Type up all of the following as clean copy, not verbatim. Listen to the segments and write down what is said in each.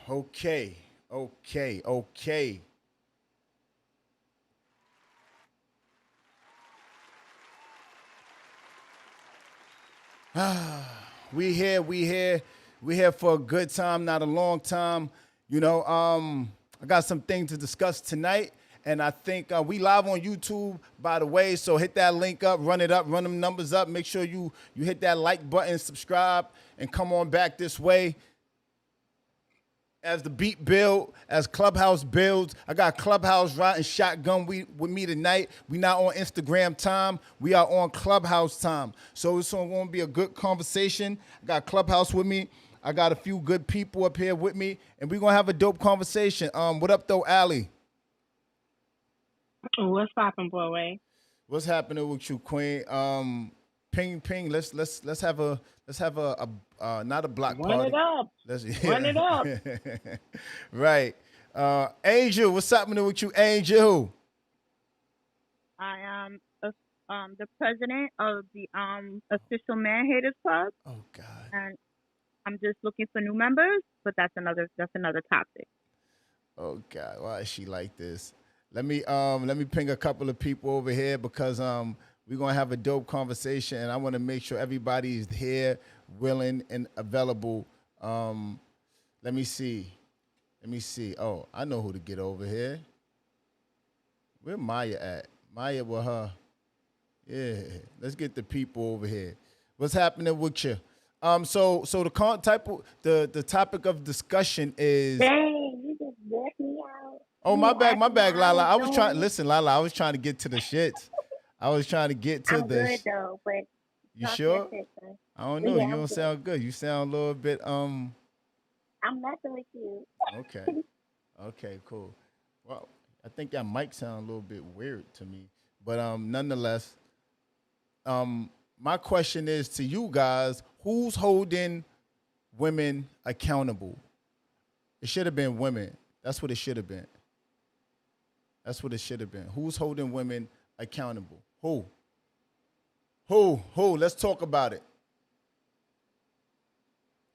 Okay, okay. We here for a good time, not a long time. I got some things to discuss tonight, and I think we live on YouTube, by the way. So hit that link up, run them numbers up. Make sure you hit that like button, subscribe, and come on back this way. As the beat build, as Clubhouse builds, I got Clubhouse riding shotgun with me tonight. We not on Instagram time. We are on Clubhouse time. So it's going to be a good conversation. I got Clubhouse with me. I got a few good people up here with me, and we're going to have a dope conversation. What up, though, Allie? What's poppin', Broadway? What's happening with you, Queen? Ping. Let's have a not a block Run party. it up. Let's Run it up. Right. Angel, what's happening with you, Angel? I am the president of the official Man Haters Club, Oh God. and I'm just looking for new members. But that's another topic. Oh God. Why is she like this? Let me ping a couple of people over here because we're gonna have a dope conversation, and I want to make sure everybody is here, willing and available. Let me see. Oh, I know who to get over here. Where Maya at? Maya with her. Yeah, let's get the people over here. What's happening with you? So the topic of discussion is. Dang, you just left me out. Oh, You my asking bad, how Lala. I was I'm trying. doing? Listen, Lala. I was trying to get to the shits. I was trying to get to I'm the. good though, but You talk your sure? shit, son. I don't But know. yeah, You I'm don't good. sound good. You sound a little bit. I'm messing with you. Okay. Okay. Cool. Well, I think that mic sound a little bit weird to me, but nonetheless, my question is to you guys: who's holding women accountable? It should have been women. That's what it should have been. That's what it should have been. Who's holding women accountable? Who? Who? Let's talk about it.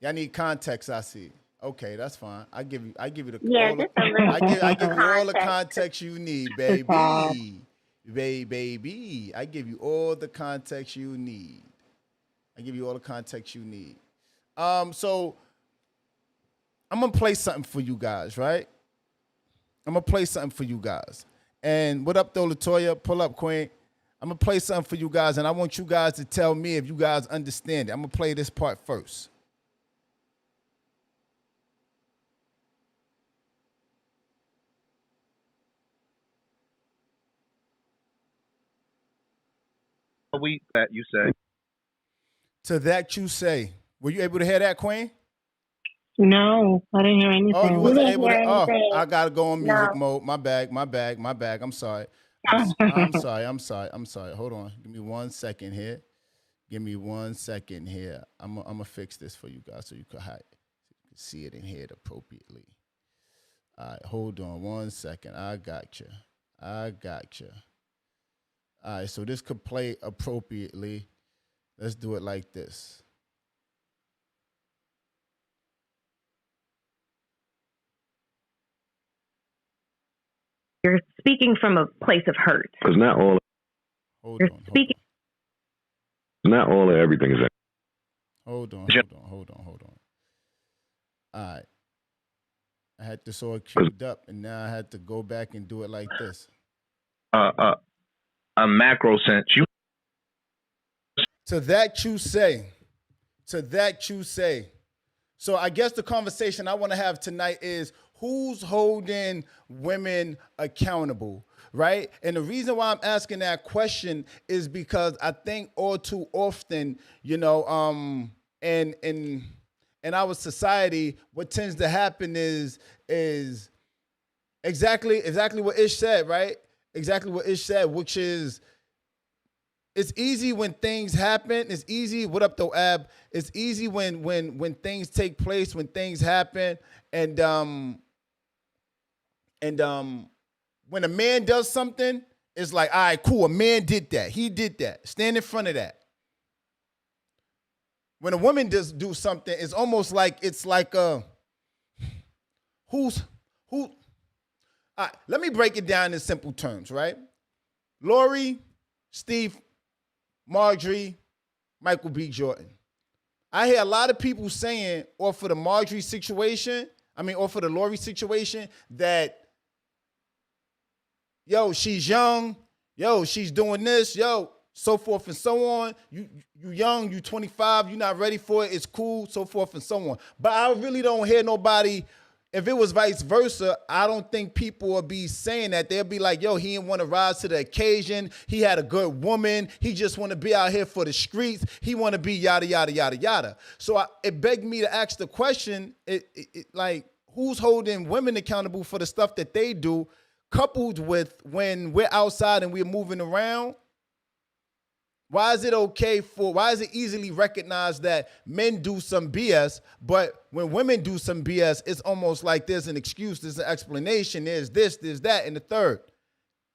Y'all need context, I see. Okay, that's fine. I give you Yeah, all the just a little I give you all the context. context you need, It's hard. baby. Baby. I give you all the context you need. I give you all the context you need. So I'm gonna play something for you guys, right? I'm gonna play something for you guys. And what up, though, Latoya? Pull up, Queen. I'm gonna play something for you guys, and I want you guys to tell me if you guys understand it. I'm gonna play this part first. We that you say. To that you say. Were you able to hear that, Queen? No, I didn't hear Oh, you anything. We wasn't didn't able hear to. Oh, anything. I gotta go on music No. mode. My bag. I'm sorry. I'm sorry. Hold on. Give me 1 second here. Give me 1 second here. I'm gonna fix this for you guys so you can see it and hear it appropriately. All right, hold on 1 second. I got you. All right, so this could play appropriately. Let's do it like this. You're speaking from a place of hurt. Because not all, Hold You're on. speaking. not all of everything is. Hold on. All right. I had this all queued up, and now I had to go back and do it like this. A macro sense. You To that you say. To that you say. So I guess the conversation I want to have tonight is who's holding women accountable, right? And the reason why I'm asking that question is because I think all too often, in our society, what tends to happen is exactly what Ish said, right? Exactly what Ish said, which is it's easy when things happen. It's easy. What up, though, Ab? It's easy when things take place, when things happen, and when a man does something, it's like, all right, cool. A man did that. He did that. Stand in front of that. When a woman does do something, it's almost like it's like a who's who? All right, let me break it down in simple terms, right? Lori, Steve, Marjorie, Michael B. Jordan. I hear a lot of people saying, or for the Marjorie situation, or for the Lori situation, that yo, she's young, yo, she's doing this, yo, so forth and so on. You young, you 25, you not ready for it, it's cool, so forth and so on. But I really don't hear nobody. If it was vice versa, I don't think people will be saying that. They'll be like, yo, he didn't want to rise to the occasion. He had a good woman. He just want to be out here for the streets. He want to be yada, yada, yada, yada. So it begged me to ask the question, like, who's holding women accountable for the stuff that they do, coupled with when we're outside and we're moving around? Why is it easily recognized that men do some BS, but when women do some BS, it's almost like there's an excuse, there's an explanation, there's this, there's that, and the third.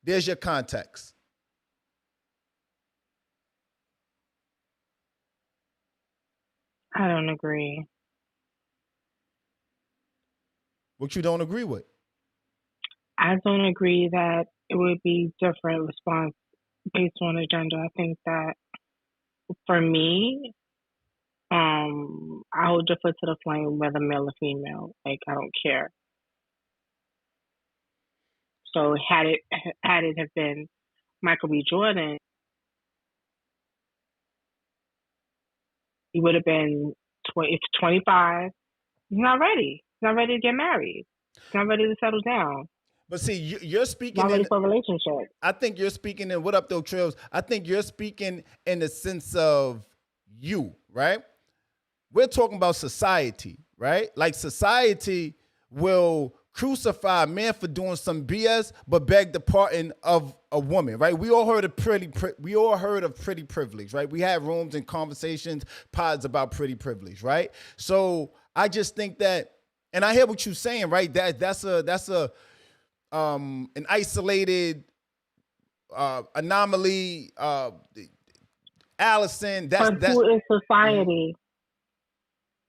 There's your context. I don't agree. What you don't agree with? I don't agree that it would be different response based on the gender. I think that for me, I hold your foot to the flame whether male or female. Like, I don't care. So had it have been Michael B. Jordan, he would have been 25. He's not ready. He's not ready to get married. He's not ready to settle down. But see, you're speaking not ready for a relationship. I think you're speaking in, what up though, Trails? I think you're speaking in the sense of you, right? We're talking about society, right? Like, society will crucify a man for doing some BS, but beg the pardon of a woman, right? We all heard of pretty privilege, right? We had rooms and conversations, pods about pretty privilege, right? So I just think that, and I hear what you're saying, right? That's an isolated anomaly. Allison, that's who is society?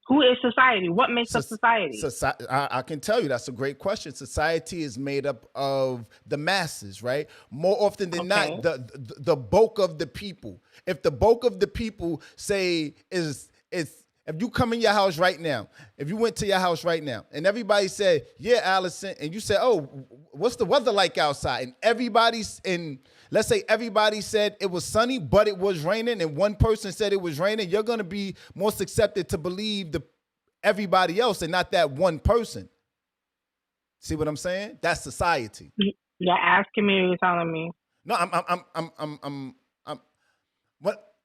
Who is society? What makes up society? I can tell you that's a great question. Society is made up of the masses, right? More often than not, the bulk of the people. If the bulk of the people say is if you come in your house right now, if you went to your house right now and everybody said, yeah, Allison, and you said, oh, what's the weather like outside? And let's say everybody said it was sunny, but it was raining, and one person said it was raining, you're going to be more susceptible to believe everybody else and not that one person. See what I'm saying? That's society. You're asking me or you're telling me? No,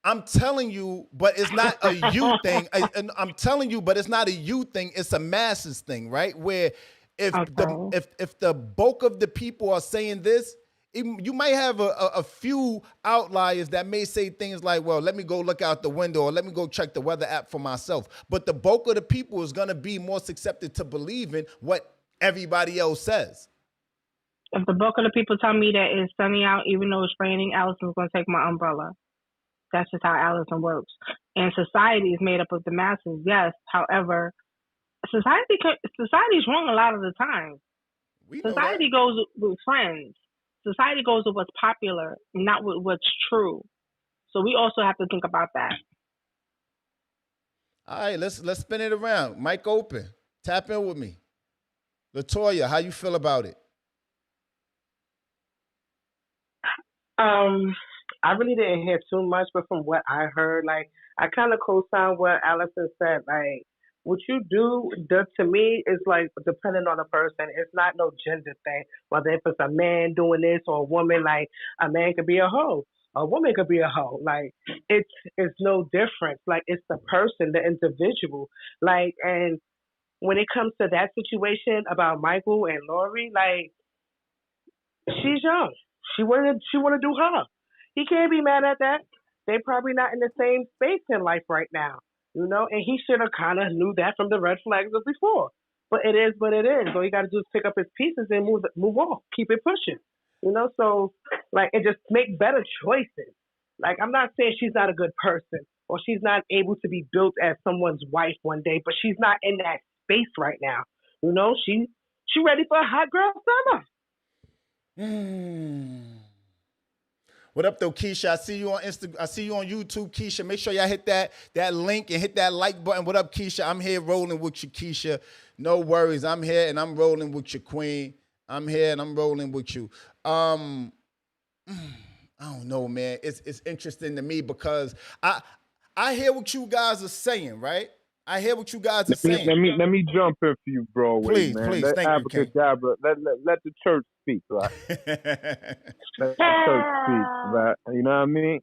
I'm telling you, but it's not a you thing. I'm telling you, but it's not a you thing. It's a masses thing, right? Where if the bulk of the people are saying this, you might have a few outliers that may say things like, well, let me go look out the window or let me go check the weather app for myself. But the bulk of the people is going to be more susceptible to believing what everybody else says. If the bulk of the people tell me that it's sunny out, even though it's raining, Allison's going to take my umbrella. That's just how Allison works. And society is made up of the masses, yes. However, society's wrong a lot of the time. Society goes with trends. Society goes with what's popular, not with what's true. So we also have to think about that. All right, let's spin it around. Mic open. Tap in with me. LaToya, how you feel about it? I really didn't hear too much, but from what I heard, like, I kind of co-sign what Allison said. Like, what you do to me is like depending on the person. It's not no gender thing. Whether if it's a man doing this or a woman, like a man could be a hoe, a woman could be a hoe. Like it's no difference. Like it's the person, the individual. Like, and when it comes to that situation about Michael and Lori, like she's young. She wanna do her. He can't be mad at that. They probably not in the same space in life right now. You know, and he should have kind of knew that from the red flags of before. But it is what it is. All you got to do is pick up his pieces and move on. Keep it pushing. You know, so, like, and just make better choices. Like, I'm not saying she's not a good person or she's not able to be built as someone's wife one day, but she's not in that space right now. You know, she She ready for a hot girl summer. What up, though, Keisha? I see you on Insta. I see you on YouTube, Keisha. Make sure y'all hit that link and hit that like button. What up, Keisha? I'm here rolling with you, Keisha. No worries. I'm here and I'm rolling with you, Queen. I'm here and I'm rolling with you. I don't know, man. It's interesting to me because I hear what you guys are saying, right? I hear what you guys are saying. Let me jump in for you, Broadway, Please, man. please. Let Thank you, King. Abracadabra, let the church speak, right? Let the church speak, right? You know what I mean?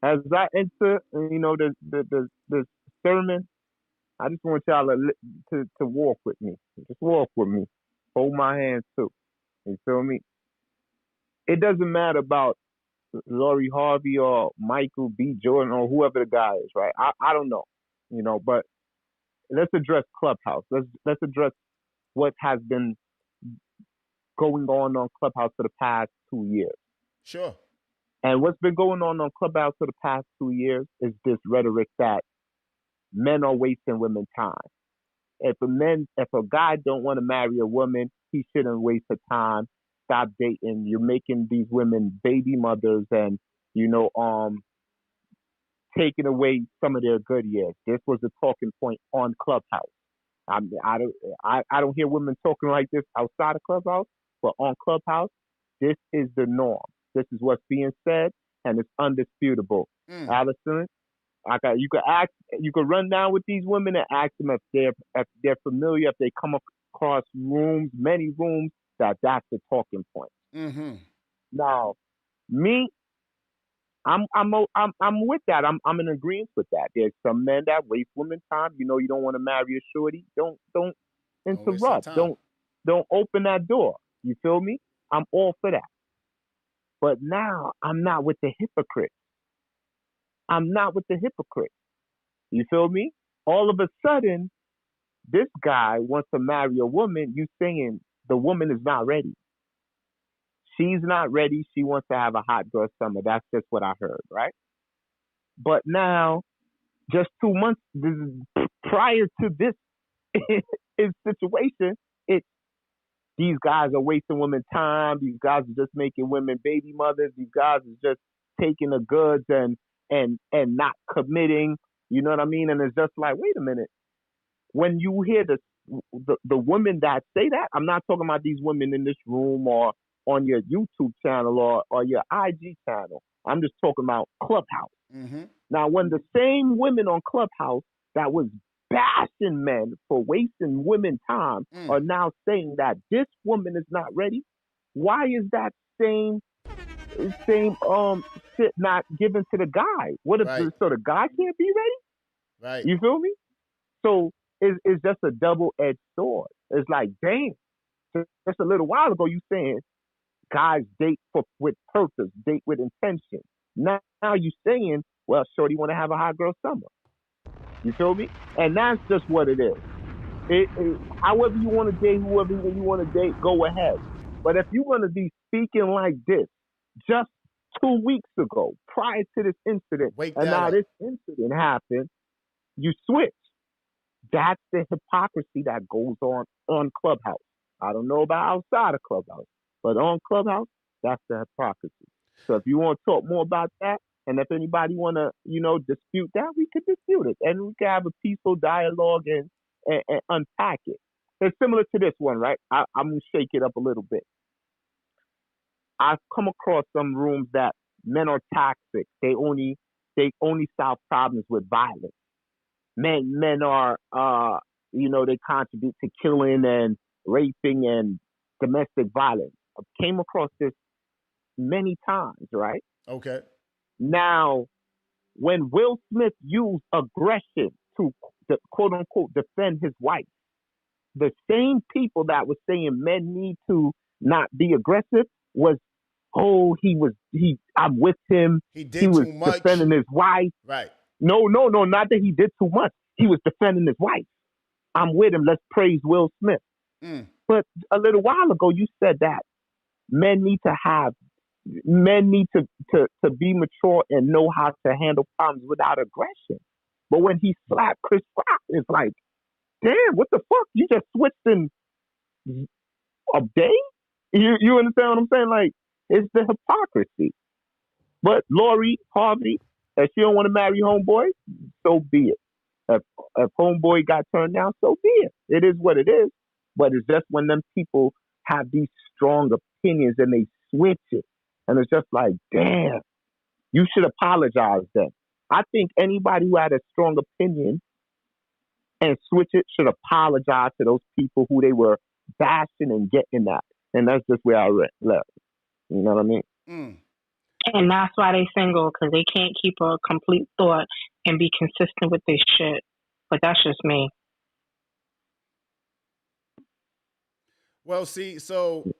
As I enter, the sermon, I just want y'all to walk with me. Just walk with me. Hold my hand too. You feel me? It doesn't matter about Lori Harvey or Michael B. Jordan or whoever the guy is, right? I don't know, but let's address Clubhouse. Let's address what has been going on Clubhouse for the past 2 years. Sure. And what's been going on Clubhouse for the past 2 years is this rhetoric that men are wasting women's time. If a guy don't want to marry a woman, he shouldn't waste her time. Stop dating. You're making these women baby mothers and, taking away some of their good years. This was a talking point on Clubhouse. I don't hear women talking like this outside of Clubhouse, but on Clubhouse, this is the norm. This is what's being said, and it's undisputable. Allison, you could run down with these women and ask them if they're familiar, if they come across many rooms that's the talking point. Mm-hmm. Now, me, I'm with that. I'm in agreement with that. There's some men that waste women's time. You don't want to marry a shorty. Don't interrupt. Don't open that door. You feel me? I'm all for that. But now I'm not with the hypocrite. You feel me? All of a sudden, this guy wants to marry a woman. You saying the woman is not ready. She's not ready. She wants to have a hot girl summer. That's just what I heard, right? But now, just 2 months prior to this situation, these guys are wasting women's time. These guys are just making women baby mothers. These guys are just taking the goods and not committing. You know what I mean? And it's just like, wait a minute. When you hear the women that say that, I'm not talking about these women in this room or on your YouTube channel or your IG channel. I'm just talking about Clubhouse. Mm-hmm. Now, when the same women on Clubhouse that was bashing men for wasting women's time are now saying that this woman is not ready, why is that same shit not given to the guy? What if so the guy can't be ready? Right. You feel me? So it's just a double-edged sword. It's like, damn, just a little while ago you saying guys date with purpose, date with intention. Now you saying, well, shorty want to have a hot girl summer. You feel me? And that's just what it is. However you want to date, whoever you want to date, go ahead. But if you're going to be speaking like this, just 2 weeks ago, prior to this incident, this incident happened, you switch. That's the hypocrisy that goes on Clubhouse. I don't know about outside of Clubhouse, but on Clubhouse, that's the hypocrisy. So if you want to talk more about that, and if anybody want to, dispute that, we could dispute it. And we can have a peaceful dialogue and unpack it. It's similar to this one, right? I'm going to shake it up a little bit. I've come across some rooms that men are toxic. They only solve problems with violence. Men are, they contribute to killing and raping and domestic violence. I came across this many times, right? Okay. Now, when Will Smith used aggression to quote unquote defend his wife, the same people that were saying men need to not be aggressive was, I'm with him. He was too much. Defending his wife. Right. No, not that he did too much. He was defending his wife. I'm with him. Let's praise Will Smith. But a little while ago, you said that men need to be mature and know how to handle problems without aggression. But when he slapped Chris Rock, it's like, damn, what the fuck? You just switched and a day? You understand what I'm saying? Like, it's the hypocrisy. But Lori, Harvey, if she don't want to marry homeboy, so be it. If if homeboy got turned down, so be it. It is what it is. But it's just when them people have these strong opinions and they switch it, and it's just like, damn, you should apologize then. I think anybody who had a strong opinion and switch it should apologize to those people who they were bashing and getting at. And that's just where I left. You know what I mean? Mm. And that's why they single, because they can't keep a complete thought and be consistent with this shit. But that's just me. Well, see, so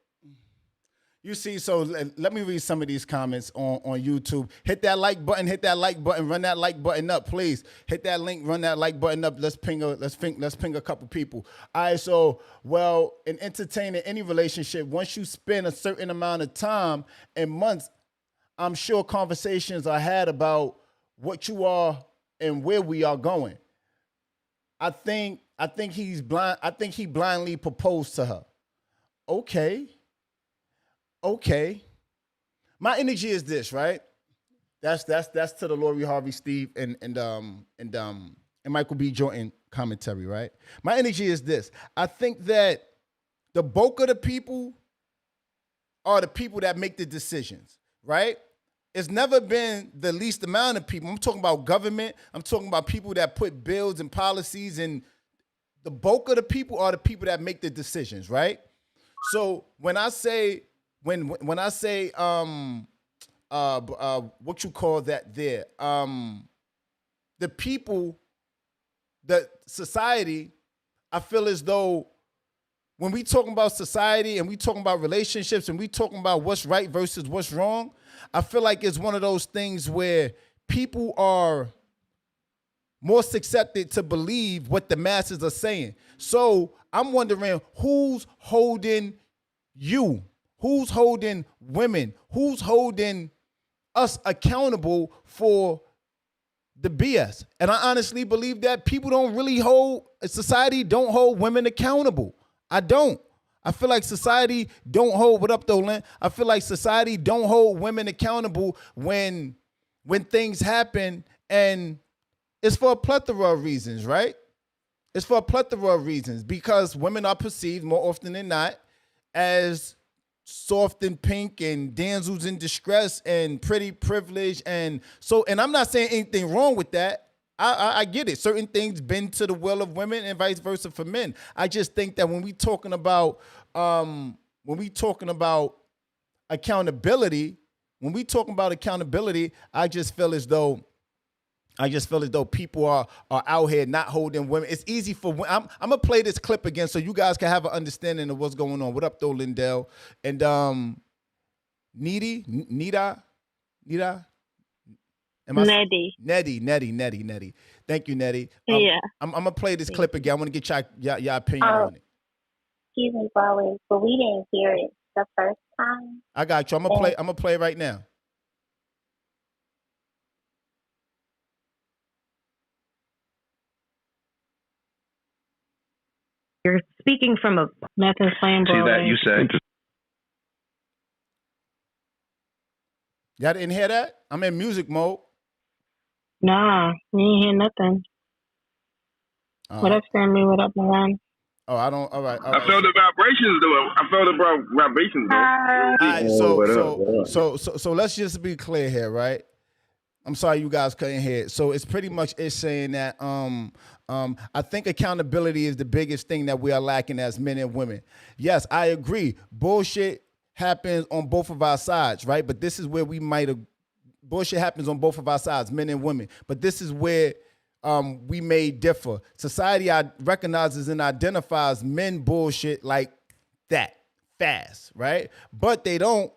you see, so let me read some of these comments on YouTube. Hit that like button, run that like button up, please. Hit that link, run that like button up. Let's ping a couple people. All right, so in entertaining any relationship, once you spend a certain amount of time and months, I'm sure conversations are had about what you are and where we are going. I think he's blind. I think he blindly proposed to her. Okay. My energy is this, right? That's to the Lori Harvey, Steve, and Michael B. Jordan commentary, right? My energy is this. I think that the bulk of the people are the people that make the decisions, right? It's never been the least amount of people. I'm talking about government. I'm talking about people that put bills and policies, and the bulk of the people are the people that make the decisions, right? So when I say what you call that there, the people, the society, I feel as though when we talking about society and we talking about relationships and we talking about what's right versus what's wrong, I feel like it's one of those things where people are more susceptible to believe what the masses are saying. So I'm wondering who's holding you, who's holding women, who's holding us accountable for the BS. And I honestly believe that people don't really society don't hold women accountable. I don't. I feel like society don't hold, what up though, Lynn? I feel like society don't hold women accountable when things happen, and it's for a plethora of reasons, right? It's for a plethora of reasons, because women are perceived more often than not as soft and pink and damsels in distress and pretty privileged. And I'm not saying anything wrong with that. I get it. Certain things bend to the will of women and vice versa for men. I just think that when we talking about accountability, I just feel as though people are out here not holding women. It's easy for women. I'm gonna play this clip again so you guys can have an understanding of what's going on. What up, though, Lindell? And Nita. Nettie. Nettie. Thank you, Nettie. Yeah. I'm gonna play this clip again. I want to get y'all opinion on it. Excuse me, Broadway, but we didn't hear it the first time. I got you. I'm gonna play it right now. You're speaking from a Nothing's playing See Broadway. that you said? Y'all didn't hear that? I'm in music mode. Nah, we ain't hear nothing. What up, Sammy? What up, Milan? Oh, I don't. All right. I felt the vibrations though. I felt the vibrations though. All right, so let's just be clear here, right? I'm sorry you guys couldn't hear it. So it's pretty much saying that I think accountability is the biggest thing that we are lacking as men and women. Yes, I agree. Bullshit happens on both of our sides, right? But this is where we might have bullshit happens on both of our sides, men and women. But this is where we may differ. Society recognizes and identifies men bullshit like that fast, right? But they don't,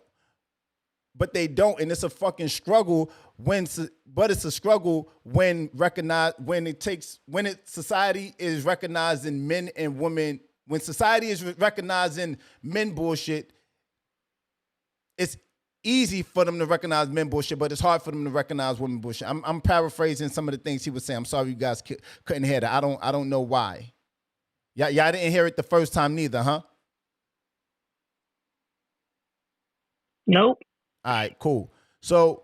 and it's a fucking struggle it's a struggle when society is recognizing men and women. When society is recognizing men bullshit, it's easy for them to recognize men bullshit, but it's hard for them to recognize women bullshit. I'm paraphrasing some of the things he was saying. I'm sorry you guys couldn't hear that. I don't know why. Y'all didn't hear it the first time neither, huh? Nope. All right, cool. So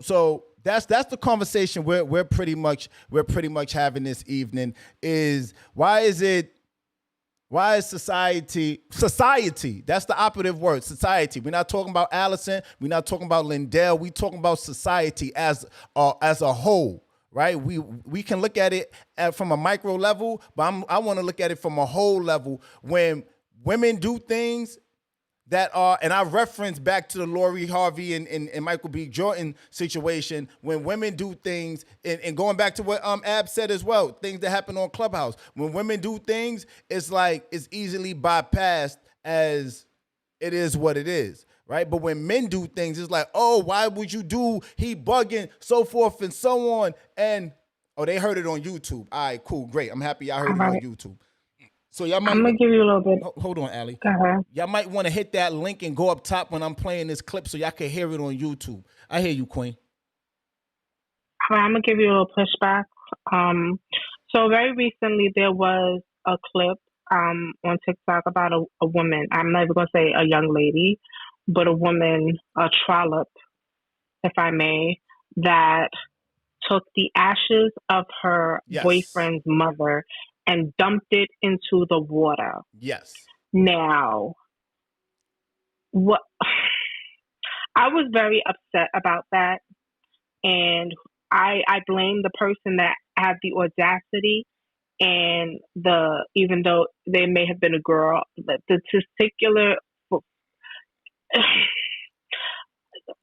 that's the conversation we're pretty much having this evening. Is why is society, that's the operative word, society. We're not talking about Allison, we're not talking about Lindell, we talking about society as a whole, right? We can look at it from a micro level, but I want to look at it from a whole level. When women do things that are, and I reference back to the Lori Harvey and Michael B. Jordan situation, when women do things, and going back to what Ab said as well, things that happen on Clubhouse. When women do things, it's like it's easily bypassed as it is what it is, right? But when men do things, it's like, oh, why would you do, he bugging, so forth and so on. And, oh, they heard it on YouTube. All right, cool, great. I'm happy y'all heard it on YouTube. So y'all might, I'm gonna give you a little bit. Hold on, Allie. Go ahead. Y'all might want to hit that link and go up top when I'm playing this clip so y'all can hear it on YouTube. I hear you, Queen. I'm gonna give you a little pushback. So very recently there was a clip on TikTok about a woman. I'm not even gonna say a young lady, but a woman, a trollop, if I may, that took the ashes of her boyfriend's mother and dumped it into the water. Yes. Now, what I was very upset about that, and I blame the person that had the audacity and even though they may have been a girl, the testicular.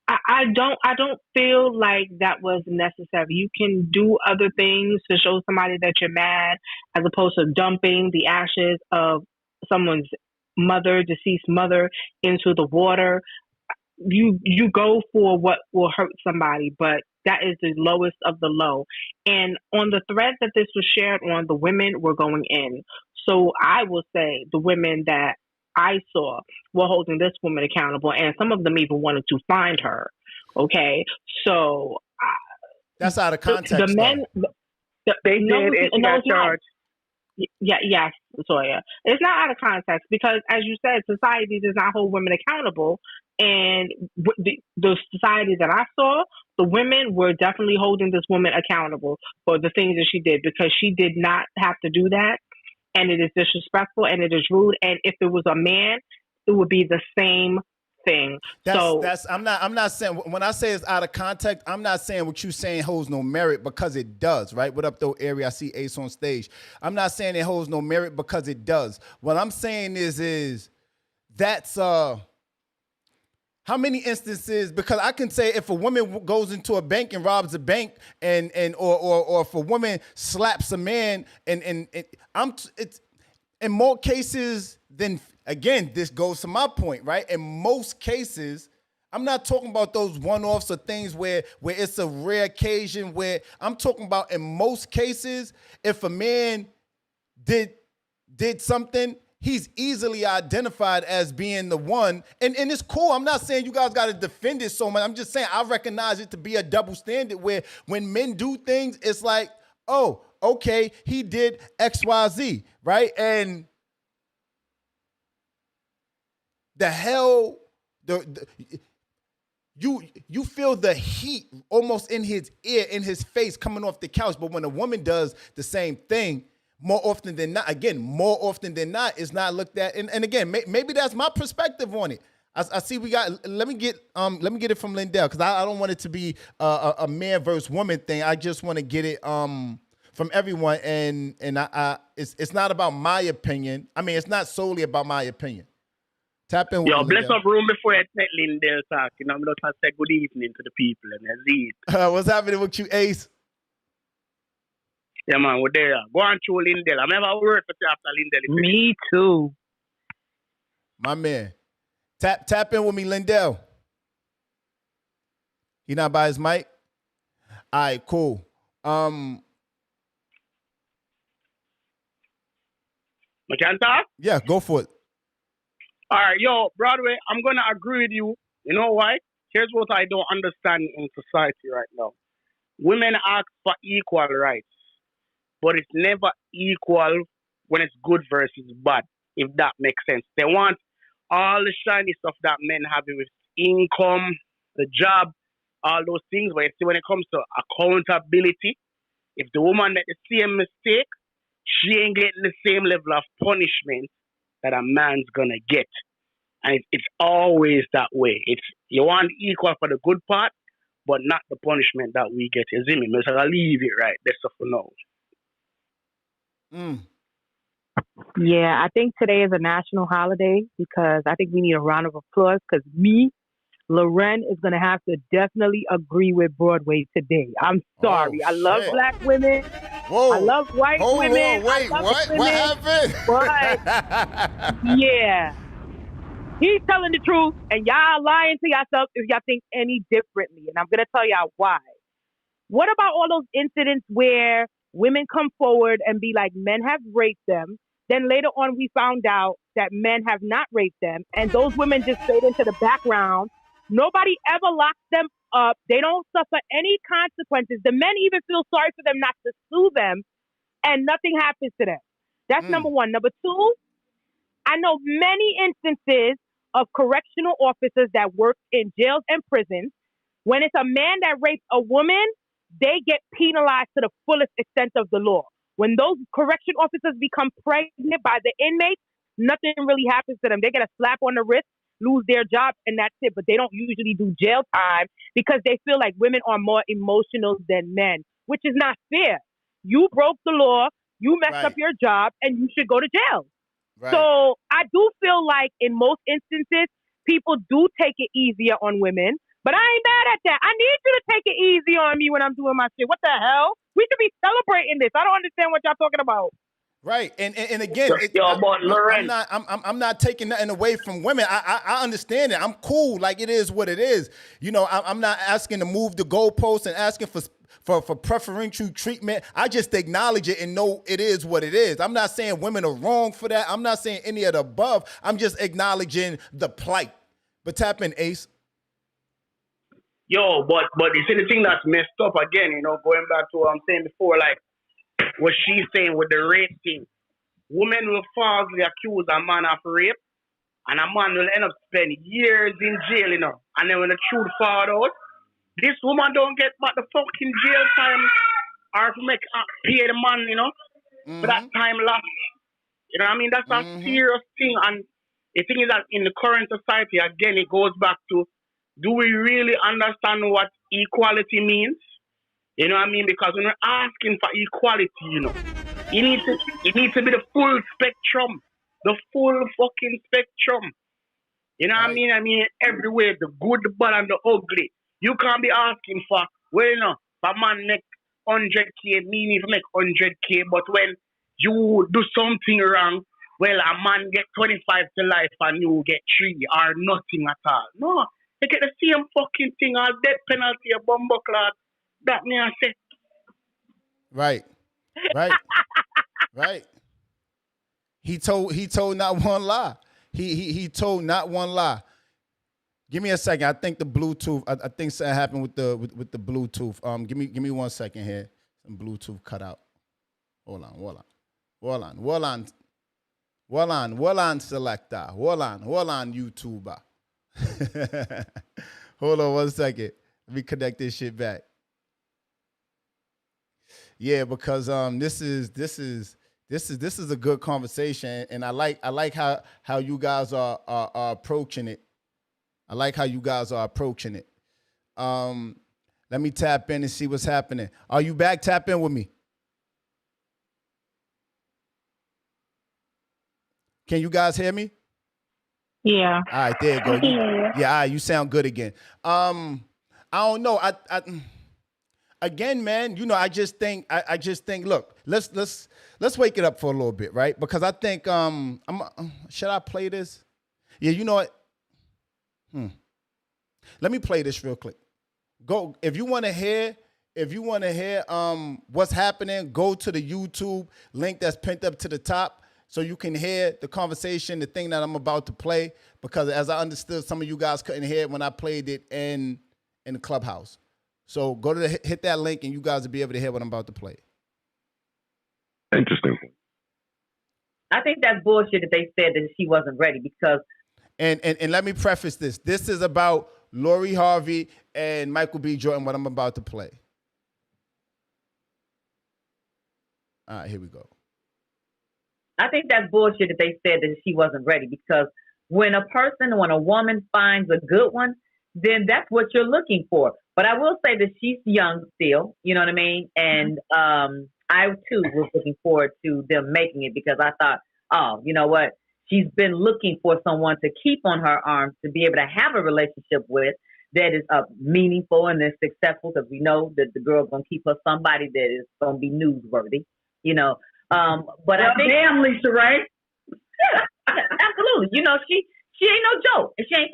I don't feel like that was necessary. You can do other things to show somebody that you're mad, as opposed to dumping the ashes of someone's deceased mother, into the water. You go for what will hurt somebody, but that is the lowest of the low. And on the thread that this was shared on, the women were going in. So I will say the women that I saw were holding this woman accountable, and some of them even wanted to find her. Okay, so that's out of context. The men, they did. It's got charged. Yes, Toya. It's not out of context because, as you said, society does not hold women accountable. And the society that I saw, the women were definitely holding this woman accountable for the things that she did, because she did not have to do that. And it is disrespectful and it is rude. And if it was a man, it would be the same thing. I'm not saying, when I say it's out of context, I'm not saying what you're saying holds no merit, because it does, right? What up though, area? I see Ace on stage. I'm not saying it holds no merit, because it does. What I'm saying is that's how many instances, because I can say if a woman goes into a bank and robs a bank or if a woman slaps a man it's in more cases than, again, this goes to my point, right? In most cases, I'm not talking about those one-offs or things where it's a rare occasion, where I'm talking about in most cases, if a man did something, he's easily identified as being the one. And it's cool. I'm not saying you guys got to defend it so much. I'm just saying I recognize it to be a double standard, where when men do things, it's like, oh, okay, he did XYZ, right? And the hell, you feel the heat almost in his ear, in his face, coming off the couch. But when a woman does the same thing, more often than not, it's not looked at. And again, maybe that's my perspective on it. I see we got. Let me get it from Lindell, because I don't want it to be a man versus woman thing. I just want to get it from everyone, and it's not about my opinion. I mean, it's not solely about my opinion. Tap in with Yo, me, bless Lindell. up room before I let Lindell talk. You know, I'm going to say good evening to the people and Aziz. What's happening with you, Ace? Yeah, man, we're there. Go on through Lindell. I'm never worried for you after Lindell. Me too. My man. Tap in with me, Lindell. He not by his mic? All right, cool. I can talk? Yeah, go for it. All right, yo, Broadway, I'm going to agree with you. You know why? Here's what I don't understand in society right now. Women ask for equal rights, but it's never equal when it's good versus bad, if that makes sense. They want all the shiny stuff that men have with income, the job, all those things. But you see, when it comes to accountability, if the woman made the same mistake, she ain't getting the same level of punishment that a man's gonna get. And it's always that way. It's you want equal for the good part, but not the punishment that we get. You see me? So I'll leave it right there for now. Yeah, I think today is a national holiday because I think we need a round of applause because me, Loren, is going to have to definitely agree with Broadway today. I'm sorry. I love black women. Whoa. I love white women. Wait, I love what? women, What happened? But, yeah. He's telling the truth, and y'all lying to yourself if y'all think any differently. And I'm going to tell y'all why. What about all those incidents where women come forward and be like, men have raped them? Then later on, we found out that men have not raped them, and those women just fade into the background. Nobody ever locks them up. They don't suffer any consequences. The men even feel sorry for them not to sue them, and nothing happens to them. That's number one. Number two, I know many instances of correctional officers that work in jails and prisons. When it's a man that rapes a woman, they get penalized to the fullest extent of the law. When those correction officers become pregnant by the inmates, nothing really happens to them. They get a slap on the wrist, lose their job, and that's it. But they don't usually do jail time because they feel like women are more emotional than men, which is not fair. You broke the law, you messed up your job, and you should go to jail. Right. So I do feel like in most instances, people do take it easier on women. But I ain't mad at that. I need you to take it easy on me when I'm doing my shit. What the hell? We should be celebrating this. I don't understand what y'all talking about. Right, and again, I'm not taking nothing away from women. I understand it. I'm cool. Like it is what it is. You know, I'm not asking to move the goalposts and asking for preferential treatment. I just acknowledge it and know it is what it is. I'm not saying women are wrong for that. I'm not saying any of the above. I'm just acknowledging the plight. But tap in, Ace. Yo, but you see the thing that's messed up again, you know, going back to what I'm saying before, like what she's saying with the rape thing. Women will falsely accuse a man of rape, and a man will end up spending years in jail, you know. And then when the truth falls out, this woman don't get back the fucking jail time or to make pay the man, you know, for that time lost. You know what I mean? That's a serious thing. And the thing is that in the current society, again, it goes back to, do we really understand what equality means? You know what I mean? Because when we're asking for equality, you know, it needs to be the full spectrum. The full fucking spectrum. You know what I mean? I mean, everywhere, the good, the bad, and the ugly. You can't be asking for, well, you know, if a man make 100K, me need to make 100K, but when you do something wrong, well, a man get 25 to life and you get 3 or nothing at all. No. They get the same fucking thing, all death penalty, a bumbo clot. That me I say. Right. He told not one lie. He told not one lie. Give me a second. I think the Bluetooth. I think something happened with the Bluetooth. Give me 1 second here. Some Bluetooth cut out. Hold on, selector. Hold on, YouTuber. Hold on 1 second. Let me connect this shit back. Yeah, because this is a good conversation, and I like how you guys are approaching it. I like how you guys are approaching it. Let me tap in and see what's happening. Are you back? Tap in with me. Can you guys hear me? Yeah. All right, there you go. Yeah, all right, you sound good again. I don't know. Again, man, you know, I just think, look, let's wake it up for a little bit, right? Because I think, should I play this? Yeah, you know what? Let me play this real quick. Go, if you want to hear what's happening, go to the YouTube link that's pinned up to the top so you can hear the conversation, the thing that I'm about to play, because as I understood, some of you guys couldn't hear it when I played it in the Clubhouse. So go to hit that link and you guys will be able to hear what I'm about to play. Interesting. I think that's bullshit that they said that she wasn't ready because. And let me preface this. This is about Lori Harvey, and Michael B. Jordan, what I'm about to play. All right, here we go. I think that's bullshit that they said that she wasn't ready, because when a woman finds a good one, then that's what you're looking for. But I will say that she's young still, you know what I mean? And I too was looking forward to them making it, because I thought, oh, you know what? She's been looking for someone to keep on her arms, to be able to have a relationship with that is meaningful and that's successful, because we know that the girl's going to keep her somebody that is going to be newsworthy, you know. But I think, damn, Lisa, right? Yeah, absolutely. You know, she ain't no joke. She ain't,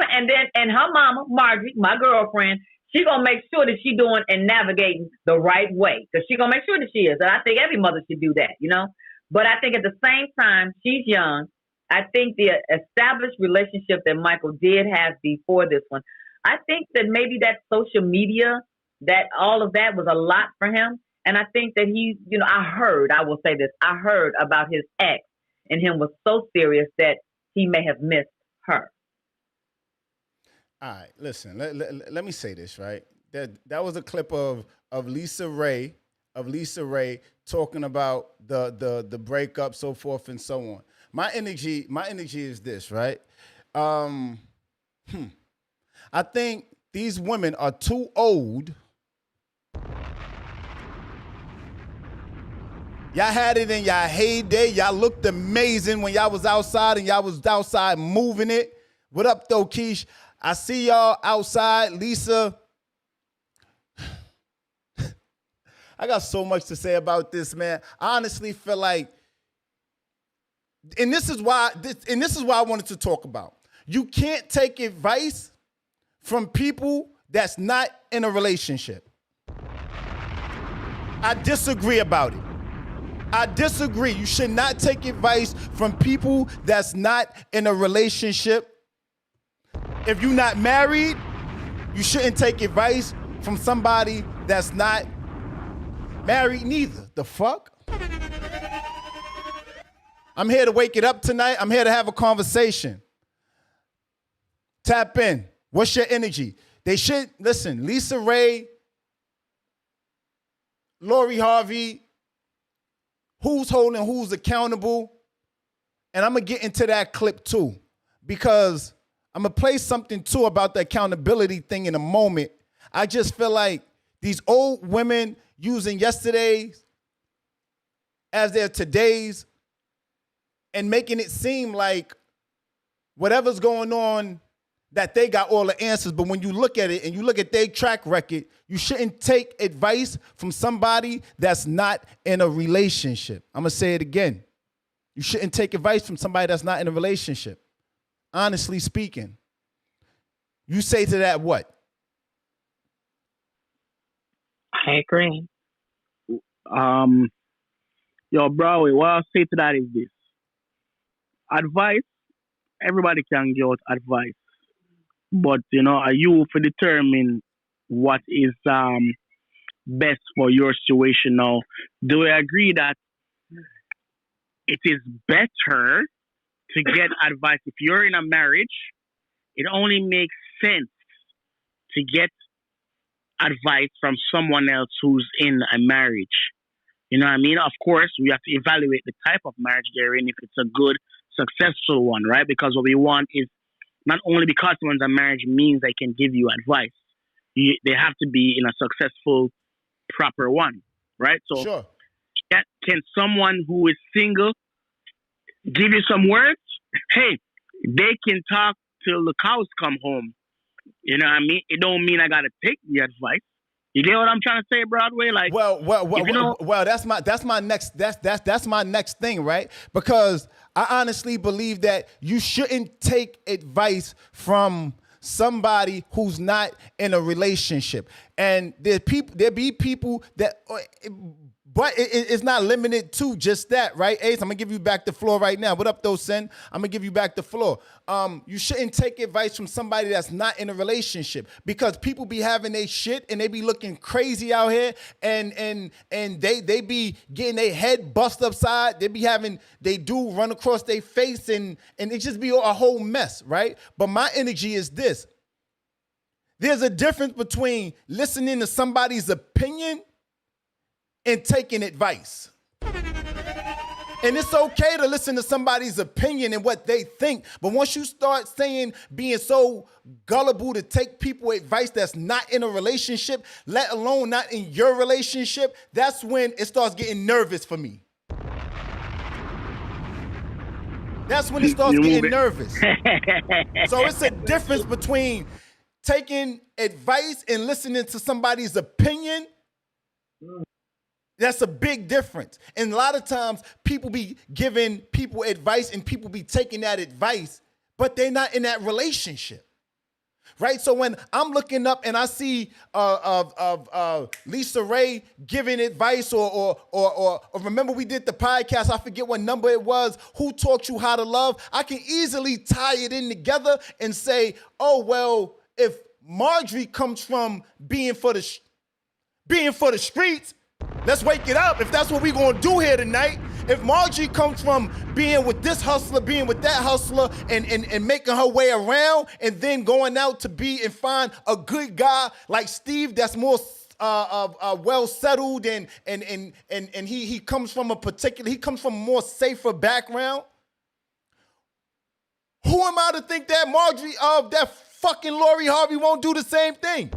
and her mama, Marjorie, my girlfriend, she gonna make sure that she doing and navigating the right way, because she gonna make sure that she is. And I think every mother should do that, you know. But I think at the same time, she's young. I think the established relationship that Michael did have before this one, I think that maybe that social media, that all of that was a lot for him. And I think that he, you know, I heard about his ex, and him was so serious that he may have missed her. All right, listen, let me say this, right? That was a clip of Lisa Ray, talking about the breakup, so forth and so on. My energy is this, right? I think these women are too old. Y'all had it in y'all heyday. Y'all looked amazing when y'all was outside, and y'all was outside moving it. What up, though, Keish? I see y'all outside. Lisa, I got so much to say about this, man. I honestly feel like, and this is why I wanted to talk about. You can't take advice from people that's not in a relationship. I disagree about it. I disagree. You should not take advice from people that's not in a relationship. If you're not married, you shouldn't take advice from somebody that's not married neither. The fuck? I'm here to wake it up tonight. I'm here to have a conversation. Tap in. What's your energy? They should, listen, Lisa Ray, Lori Harvey, who's holding who's accountable. And I'm going to get into that clip too, because I'm going to play something too about the accountability thing in a moment. I just feel like these old women using yesterday's as their today's and making it seem like whatever's going on, that they got all the answers. But when you look at it and you look at their track record, you shouldn't take advice from somebody that's not in a relationship. I'm going to say it again. You shouldn't take advice from somebody that's not in a relationship. Honestly speaking. You say to that what? I agree. Yo, Broadway, what I'll say to that is this. Advice, everybody can give out advice. But, you know, are you for determine what is best for your situation now? Do I agree that it is better to get advice if you're in a marriage? It only makes sense to get advice from someone else who's in a marriage. You know what I mean? Of course, we have to evaluate the type of marriage they're in, if it's a good, successful one, right? Because what we want is not only because someone's a marriage means they can give you advice. They have to be in a successful, proper one, right? So sure. Can someone who is single give you some words? Hey, they can talk till the cows come home. You know what I mean? It don't mean I got to take the advice. You get what I'm trying to say, Broadway? Like, well, that's my next thing, right? Because I honestly believe that you shouldn't take advice from somebody who's not in a relationship. And there be people that, but it's not limited to just that, right? Ace, I'm gonna give you back the floor right now. What up, though, Sen? I'm gonna give you back the floor. You shouldn't take advice from somebody that's not in a relationship, because people be having their shit and they be looking crazy out here, and they be getting their head bust upside. They do run across their face, and it just be a whole mess, right? But my energy is this. There's a difference between listening to somebody's opinion and taking advice. And it's okay to listen to somebody's opinion and what they think. But once you start being so gullible to take people advice that's not in a relationship, let alone not in your relationship, that's when it starts getting nervous for me. That's when it starts getting nervous. So it's a difference between taking advice and listening to somebody's opinion. That's a big difference. And a lot of times people be giving people advice and people be taking that advice, but they're not in that relationship. Right? So when I'm looking up and I see Lisa Ray giving advice or remember we did the podcast, I forget what number it was, Who Taught You How to Love? I can easily tie it in together and say, oh, well, if Marjorie comes from being for the streets, let's wake it up. If that's what we're going to do here tonight. If Marjorie comes from being with this hustler, being with that hustler, and making her way around, and then going out to be and find a good guy like Steve that's more well settled and he comes from a more safer background. Who am I to think that Marjorie that fucking Lori Harvey won't do the same thing?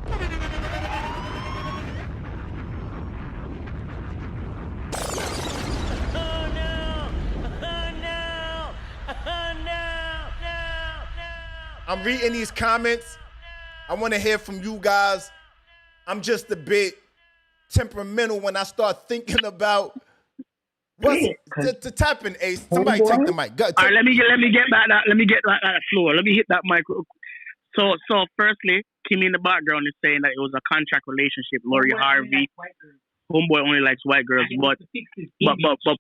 I'm reading these comments. I want to hear from you guys. I'm just a bit temperamental when I start thinking about what's to tap in, Ace. Somebody take the mic. Go, all right, let me get back that floor. Let me hit that mic. So firstly, Kimmy in the background is saying that it was a contract relationship. Lori Harvey. Homeboy only likes white girls, but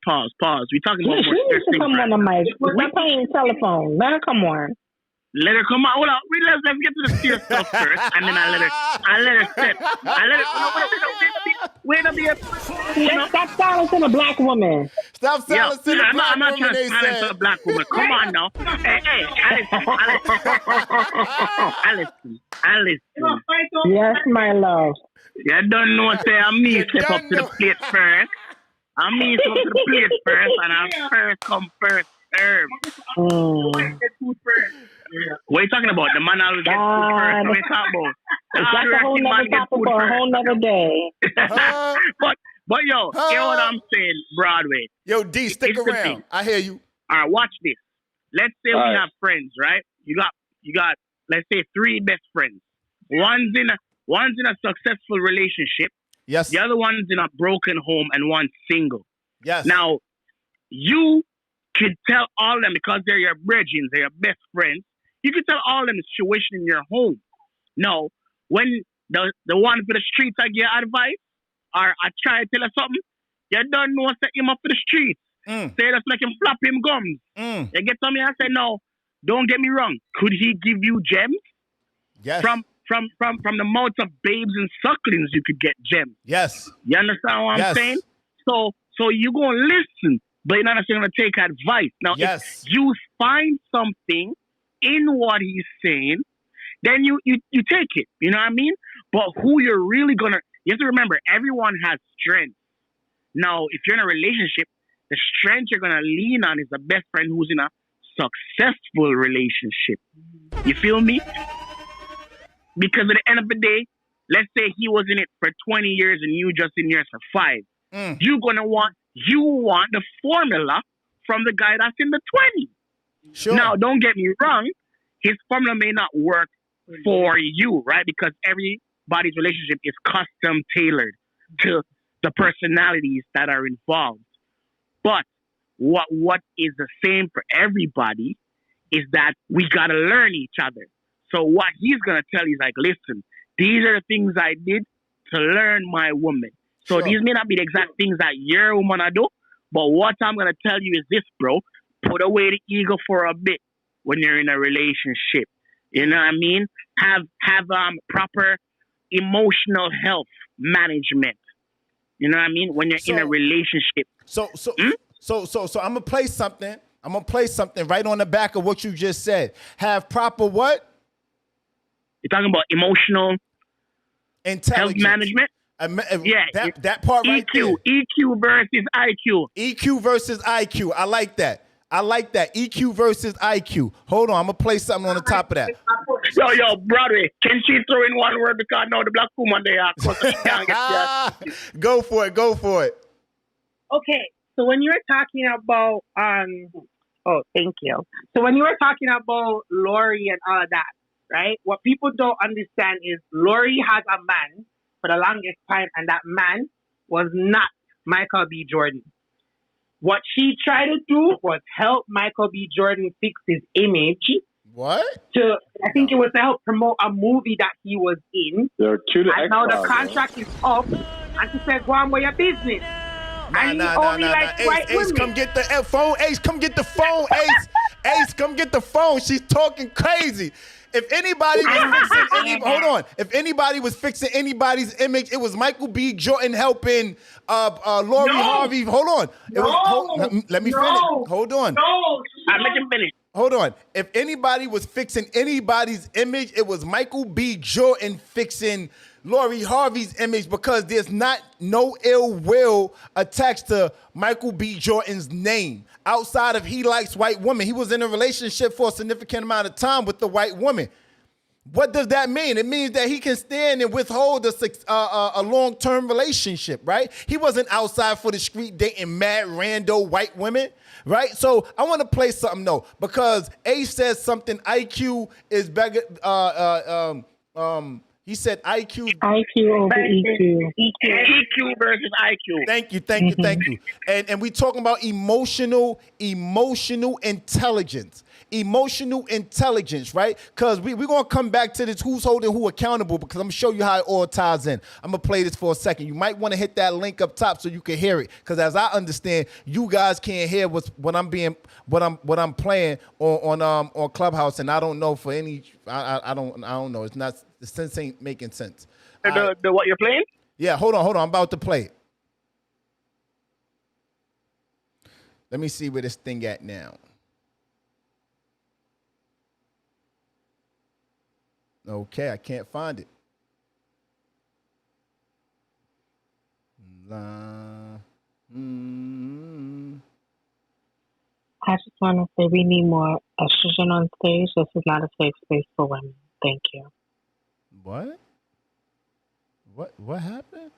pause. We're talking about more serious things. Come on the mic. We're playing telephone. Let her come on. Let her come out. Hold on. Let's get to the serious stuff first, and then I let her sit. Wait a minute. Stop silencing a black woman. Stop silencing a black woman. I'm not trying to silence a black woman. Come on now. Hey, Alice. Yes, my love. You don't know, say I'm me step up to the plate first. I'm me step up to the plate first, and I'm first come first serve. What are you talking about? The man always gets food first. What are you talking about? That's a whole nother topic for a whole nother day. But yo, hear what I'm saying, Broadway. Yo, D, stick around. I hear you. All right, watch this. Let's say we have friends, right? You got, let's say 3 best friends. One's in a successful relationship. Yes. The other one's in a broken home, and one's single. Yes. Now, you could tell all of them, because they're your brethren, they're your best friends, you could tell all of them the situation in your home. Now, when the one for the streets I give advice, or I try to tell her something, you don't know set him up for the streets. Say that's like him flap him gums. You get to me, I say, no, don't get me wrong. Could he give you gems? Yes. From the mouths of babes and sucklings, you could get gems. Yes. You understand what I'm saying? So you gonna listen, but you're not necessarily gonna take advice. Now, if you find something in what he's saying, then you take it. You know what I mean? But who you're really gonna, you have to remember, everyone has strengths. Now, if you're in a relationship, the strength you're gonna lean on is the best friend who's in a successful relationship. You feel me? Because at the end of the day, let's say he was in it for 20 years and you just in yours for 5. You want the formula from the guy that's in the 20. Sure. Now, don't get me wrong, his formula may not work for you, right? Because everybody's relationship is custom tailored to the personalities that are involved. But what is the same for everybody is that we got to learn each other. So what he's going to tell you is like, listen, these are the things I did to learn my woman. So these may not be the exact things that your woman do, but what I'm going to tell you is this, bro. Put away the ego for a bit when you're in a relationship. You know what I mean? Have proper emotional health management. You know what I mean? When you're in a relationship. So I'm going to play something. I'm going to play something right on the back of what you just said. Have proper what? You're talking about emotional health management. Yeah, that part right there. EQ versus IQ. EQ versus IQ. I like that. EQ versus IQ. Hold on, I'm gonna play something on the top of that. Yo, Broadway, can she throw in one word because now the black woman they are Go for it. Okay, so when you were talking about oh, thank you. So when you were talking about Lori and all of that, right? What people don't understand is Lori has a man for the longest time, and that man was not Michael B. Jordan. What she tried to do was help Michael B. Jordan fix his image. What? I think it was to help promote a movie that he was in. And now the contract is up, and she said, "Go on with your business." Ace, come get the phone. Ace, come get the phone. Ace, come get the phone. She's talking crazy. If anybody was fixing anybody's image, it was Michael B. Jordan helping Lori Harvey. Hold on. Let me finish. Hold on. Let him finish. Hold on. If anybody was fixing anybody's image, it was Michael B. Jordan fixing Lori Harvey's image, because there's no ill will attached to Michael B. Jordan's name. Outside of he likes white women. He was in a relationship for a significant amount of time with the white woman. What does that mean? It means that he can stand and withhold a long-term relationship, right? He wasn't outside for the street dating mad rando white women, right? So I want to play something though, because Ace says something. IQ is better. He said IQ over EQ. EQ versus IQ. Thank you. And we talking about emotional intelligence. Emotional intelligence, right? Because we're going to come back to this who's holding who accountable, because I'm going to show you how it all ties in. I'm going to play this for a second. You might want to hit that link up top so you can hear it, because as I understand, you guys can't hear what I'm playing on Clubhouse, and I don't know for any I don't know. It's not, the sense ain't making sense. The what you're playing? Yeah, hold on. I'm about to play it. Let me see where this thing at now. Okay, I can't find it. I just want to say we need more estrogen on stage. This is not a safe space for women. Thank you. What? What happened?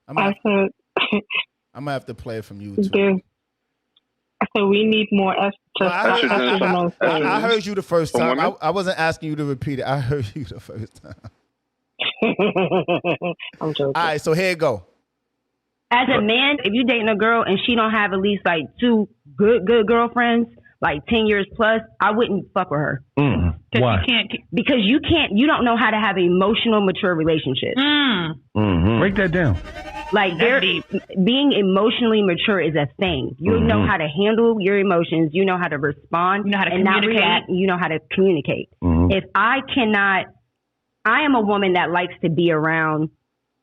I'm gonna have to play it from YouTube. I said we need more estrogen on stage. I heard you the first time. I wasn't asking you to repeat it. I heard you the first time. I'm joking. All right, so here you go. As a man, if you're dating a girl and she don't have at least like 2 good girlfriends, like 10 years plus, I wouldn't fuck with her. Why? You don't know how to have an emotional, mature relationship. Break that down. Like being emotionally mature is a thing. You know how to handle your emotions. You know how to respond. You know how to and not communicate. react. You know how to communicate. If I am a woman that likes to be around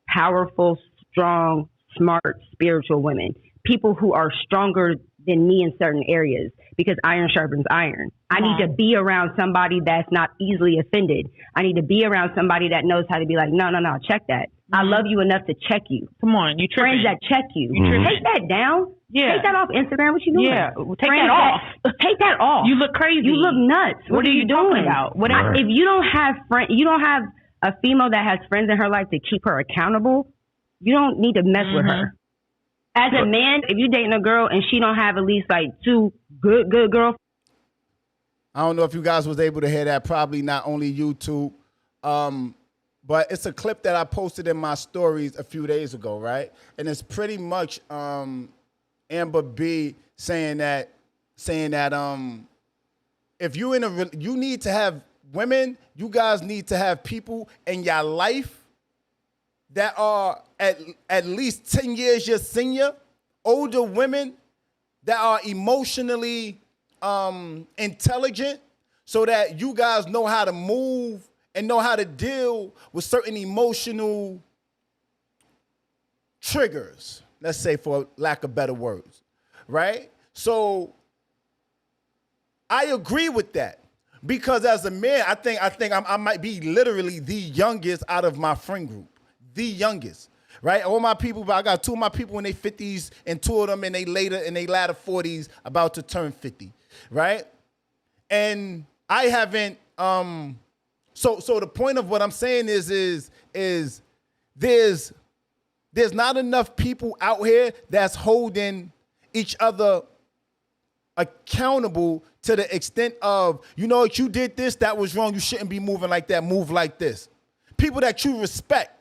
powerful, strong, smart, spiritual women. People who are stronger than me in certain areas, because iron sharpens iron. I need to be around somebody that's not easily offended. I need to be around somebody that knows how to be like, no, check that. I love you enough to check you. Come on, you tripping. Friends that check you. Take that down. Yeah. Take that off Instagram. What you doing? Yeah, take that off. Take that off. You look crazy. You look nuts. What are you doing? About? If you don't have you don't have a female that has friends in her life to keep her accountable, you don't need to mess with her. As a man, if you're dating a girl and she don't have at least like 2 good girlfriends. I don't know if you guys was able to hear that. Probably not only YouTube. But it's a clip that I posted in my stories a few days ago, right? And it's pretty much Amber B saying that if you you need to have women, you guys need to have people in your life that are at least 10 years your senior, older women that are emotionally intelligent, so that you guys know how to move and know how to deal with certain emotional triggers, let's say, for lack of better words, right? So I agree with that. Because as a man, I think I might be literally the youngest out of my friend group. The youngest. Right? All my people, but I got two of my people in their 50s and two of them in their latter 40s about to turn 50. Right? And I haven't so the point of what I'm saying is there's not enough people out here that's holding each other accountable to the extent of, you know what, you did this, that was wrong, you shouldn't be moving like that, move like this. People that you respect.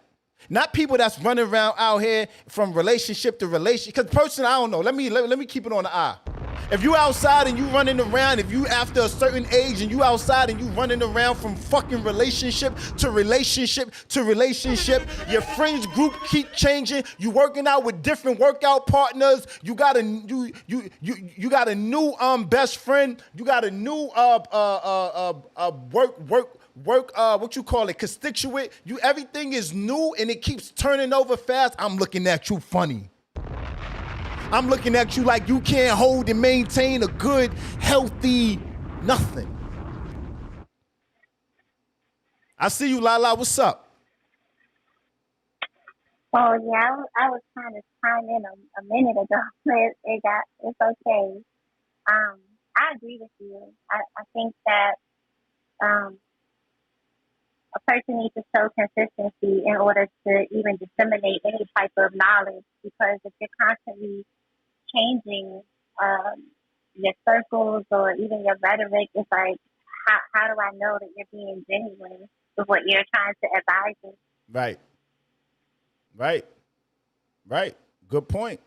Not people that's running around out here from relationship to relationship. Because personally, I don't know. Let me keep it on the eye. If you outside and you running around, if you after a certain age and you outside and you running around from fucking relationship to relationship to relationship, your friends group keep changing. You working out with different workout partners. You got a you got a new best friend. You got a new work what you call it, constituent. Everything is new and it keeps turning over fast. I'm looking at you funny. I'm looking at you like you can't hold and maintain a good, healthy nothing. I see you, Lala. What's up? Oh yeah, I was trying to chime in a minute ago. It's okay. I agree with you. I think that a person needs to show consistency in order to even disseminate any type of knowledge, because if you're constantly changing your circles or even your rhetoric, it's like, how do I know that you're being genuine with what you're trying to advise me? Right. Good point.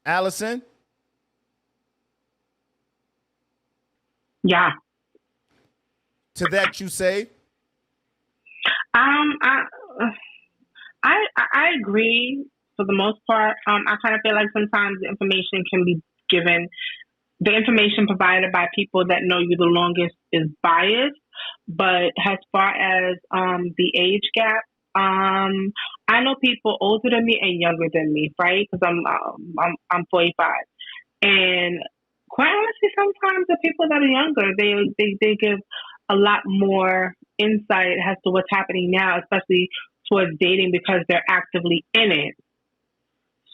Allison? Yeah. To that you say? I agree for the most part. I kind of feel like sometimes the information can be given. The information provided by people that know you the longest is biased, but as far as the age gap, I know people older than me and younger than me, right? Because I'm 45, and quite honestly, sometimes the people that are younger, they give a lot more insight as to what's happening now, especially towards dating, because they're actively in it.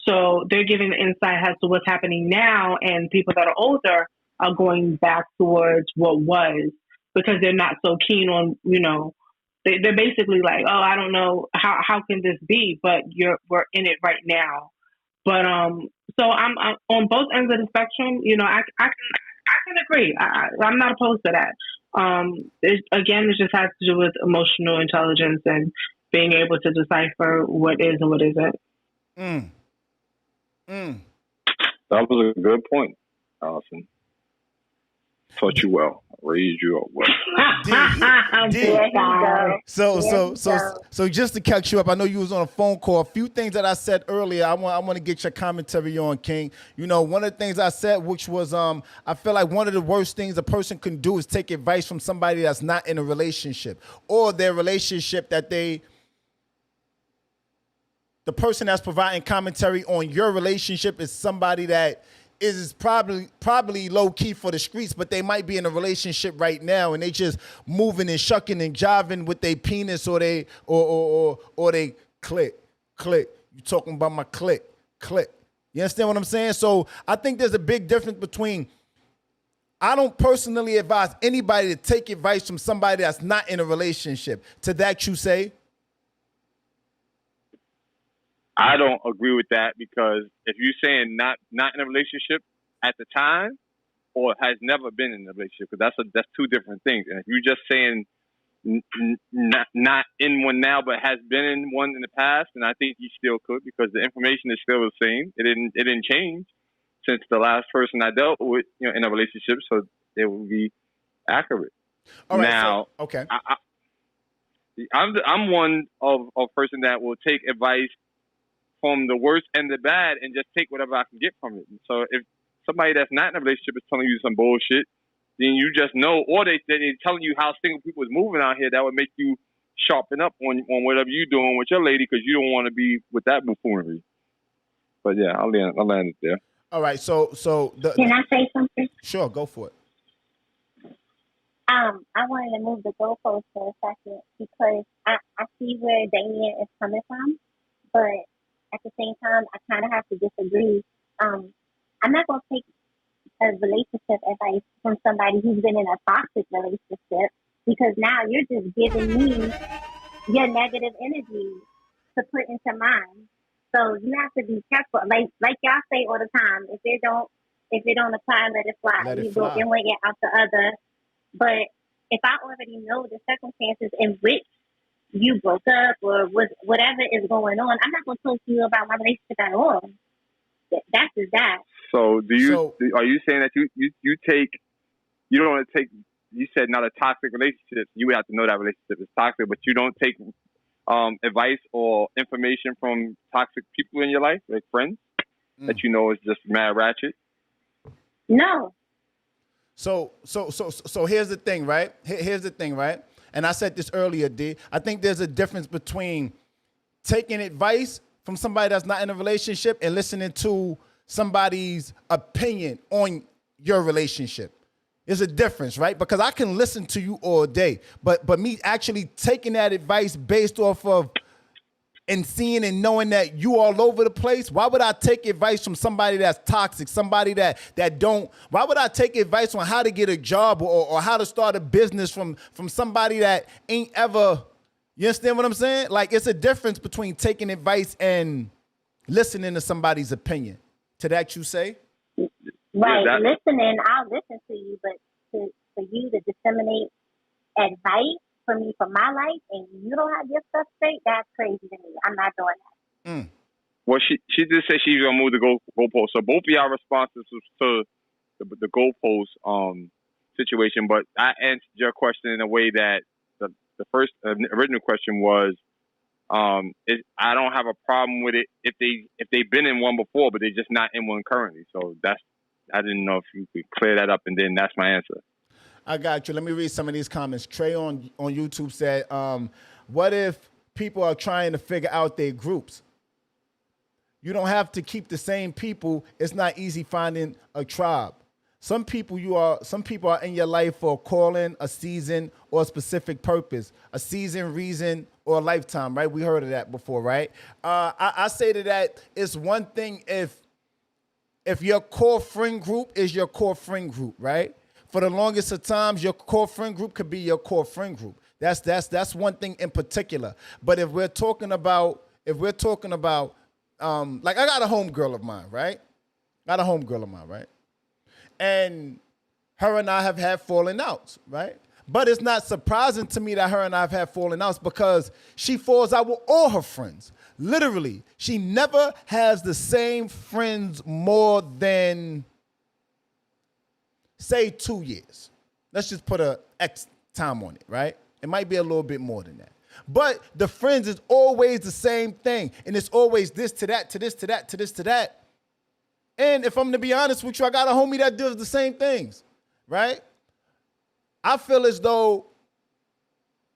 So they're giving the insight as to what's happening now, and people that are older are going back towards what was, because they're not so keen on, they're basically like, oh, I don't know, how can this be? But we're in it right now. But so I'm on both ends of the spectrum. I can agree. I'm not opposed to that. It just has to do with emotional intelligence and being able to decipher what is and what isn't. That was a good point, Allison. Taught you well, raised you up well. So just to catch you up, I know you was on a phone call. A few things that I said earlier, I want to get your commentary on, King. One of the things I said, which was I feel like one of the worst things a person can do is take advice from somebody that's not in a relationship, or their relationship that the person that's providing commentary on your relationship is somebody that is probably low key for the streets, but they might be in a relationship right now and they just moving and shucking and jiving with their penis or they click. You talking about my click. You understand what I'm saying? So I think there's a big difference between, I don't personally advise anybody to take advice from somebody that's not in a relationship. To that you say? I don't agree with that, because if you're saying not in a relationship at the time, or has never been in a relationship, because that's two different things. And if you're just saying not in one now, but has been in one in the past, then I think you still could, because the information is still the same. It didn't change since the last person I dealt with, in a relationship, so it will be accurate. All right, now, so, okay, I'm one of person that will take advice from the worst and the bad and just take whatever I can get from it. So if somebody that's not in a relationship is telling you some bullshit, then you just know, or they're telling you how single people is moving out here, that would make you sharpen up on whatever you're doing with your lady, because you don't want to be with that buffoonery. But yeah, I'll land it there. All right, so can I say something? Sure, go for it. I wanted to move the goalpost for a second because I see where Damien is coming from, but at the same time, I kind of have to disagree. I'm not going to take a relationship advice from somebody who's been in a toxic relationship because now you're just giving me your negative energy to put into mine. So you have to be careful. Like y'all say all the time, if it don't apply, let it fly. Let it You go fly. in one ear out the other. But if I already know the circumstances in which you broke up or whatever is going on, I'm not going to talk to you about my relationship at all. That's just that. So are you saying that you don't want to take, you said not a toxic relationship, you would have to know that relationship is toxic, but you don't take advice or information from toxic people in your life, like friends, that you know is just mad ratchet? No. So here's the thing, right? Here's the thing, right? And I said this earlier, D. I think there's a difference between taking advice from somebody that's not in a relationship and listening to somebody's opinion on your relationship. There's a difference, right? Because I can listen to you all day, but me actually taking that advice based off of and seeing and knowing that you all over the place, why would I take advice from somebody that's toxic, somebody that don't, why would I take advice on how to get a job or how to start a business from somebody that ain't ever, you understand what I'm saying? Like, it's a difference between taking advice and listening to somebody's opinion. To that you say? Right, listening, I'll listen to you, but for you to disseminate advice for me for my life and you don't have your stuff straight, that's crazy to me. I'm not doing that. Well, she did say she's gonna move the goalpost. So both of y'all responses to the goalpost situation, but I answered your question in a way that the first original question was, I don't have a problem with it if they've been in one before, but they're just not in one currently. So I didn't know if you could clear that up, and then that's my answer. I got you. Let me read some of these comments. Trey on YouTube said, what if people are trying to figure out their groups? You don't have to keep the same people. It's not easy finding a tribe. Some people are in your life for a calling, a season, or a specific purpose. A season, reason, or a lifetime, right? We heard of that before, right? I say to that, it's one thing if your core friend group is your core friend group, right? For the longest of times, your core friend group could be your core friend group. That's one thing in particular. But if we're talking about, like I got a homegirl of mine, right? And her and I have had falling outs, right? But it's not surprising to me that her and I have had falling outs because she falls out with all her friends. Literally, she never has the same friends more than, say, 2 years. Let's just put a X time on it, right? It might be a little bit more than that. But the friends is always the same thing. And it's always this to that, to this, to that, to this, to that. And if I'm to be honest with you, I got a homie that does the same things, right? I feel as though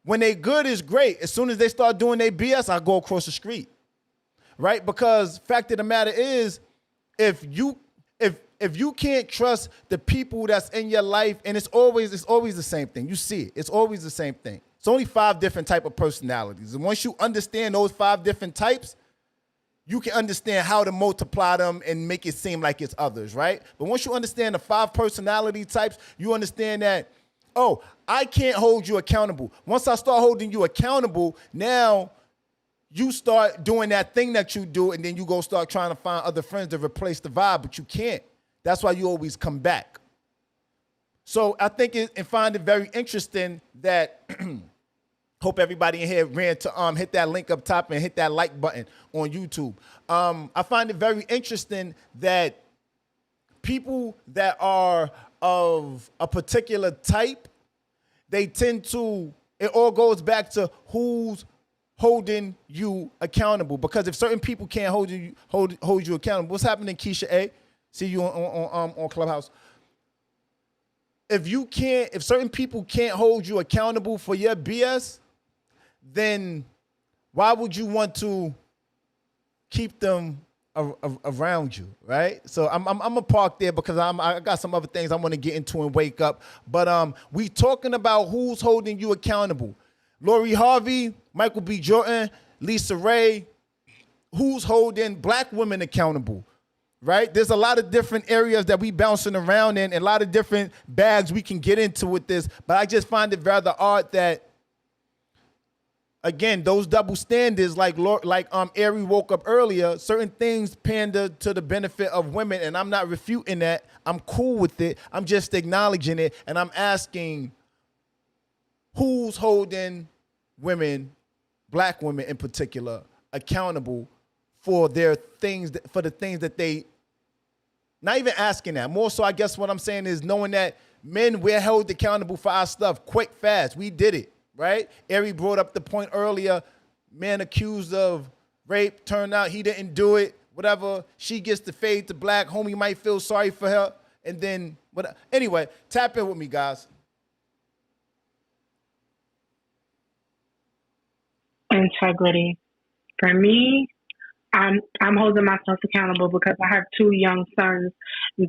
when they good is great. As soon as they start doing their BS, I go across the street, right? Because fact of the matter is, if you can't trust the people that's in your life, and it's always the same thing. You see it. It's always the same thing. It's only 5 different type of personalities. And once you understand those 5 different types, you can understand how to multiply them and make it seem like it's others, right? But once you understand the 5 personality types, you understand that, oh, I can't hold you accountable. Once I start holding you accountable, now you start doing that thing that you do, and then you go start trying to find other friends to replace the vibe, but you can't. That's why you always come back. So I think and find it very interesting that hope everybody in here ran to hit that link up top and hit that like button on YouTube. I find it very interesting that people that are of a particular type, they tend to, it all goes back to who's holding you accountable. Because if certain people can't hold you accountable, what's happening, Keisha A? See you on Clubhouse. If certain people can't hold you accountable for your BS, then why would you want to keep them around you, right? So I'm gonna park there because I got some other things I want to get into and wake up. But we talking about who's holding you accountable. Lori Harvey, Michael B. Jordan, Lisa Ray. Who's holding black women accountable? Right? There's a lot of different areas that we bouncing around in, and a lot of different bags we can get into with this. But I just find it rather odd that, again, those double standards, like Ari woke up earlier, certain things pander to the benefit of women, and I'm not refuting that. I'm cool with it. I'm just acknowledging it, and I'm asking, who's holding women, black women in particular, accountable for their things, for the things that they, not even asking that. More so, I guess what I'm saying is knowing that men, we're held accountable for our stuff quick, fast. We did it, right? Ari brought up the point earlier, man accused of rape, turned out he didn't do it, whatever. She gets the fade to black, homie might feel sorry for her, and then, what? Anyway, tap in with me, guys. Integrity. For me, I'm holding myself accountable because I have 2 young sons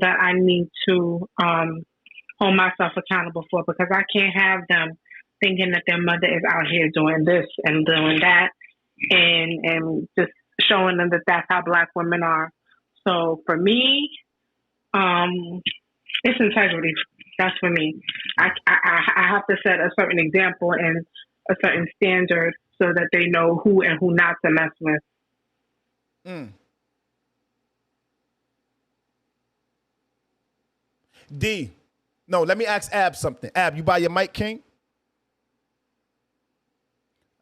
that I need to hold myself accountable for, because I can't have them thinking that their mother is out here doing this and doing that and just showing them that that's how black women are. So for me, it's integrity. That's for me. I have to set a certain example and a certain standard so that they know who and who not to mess with. D. No, let me ask Ab something. Ab, you by your mic, King?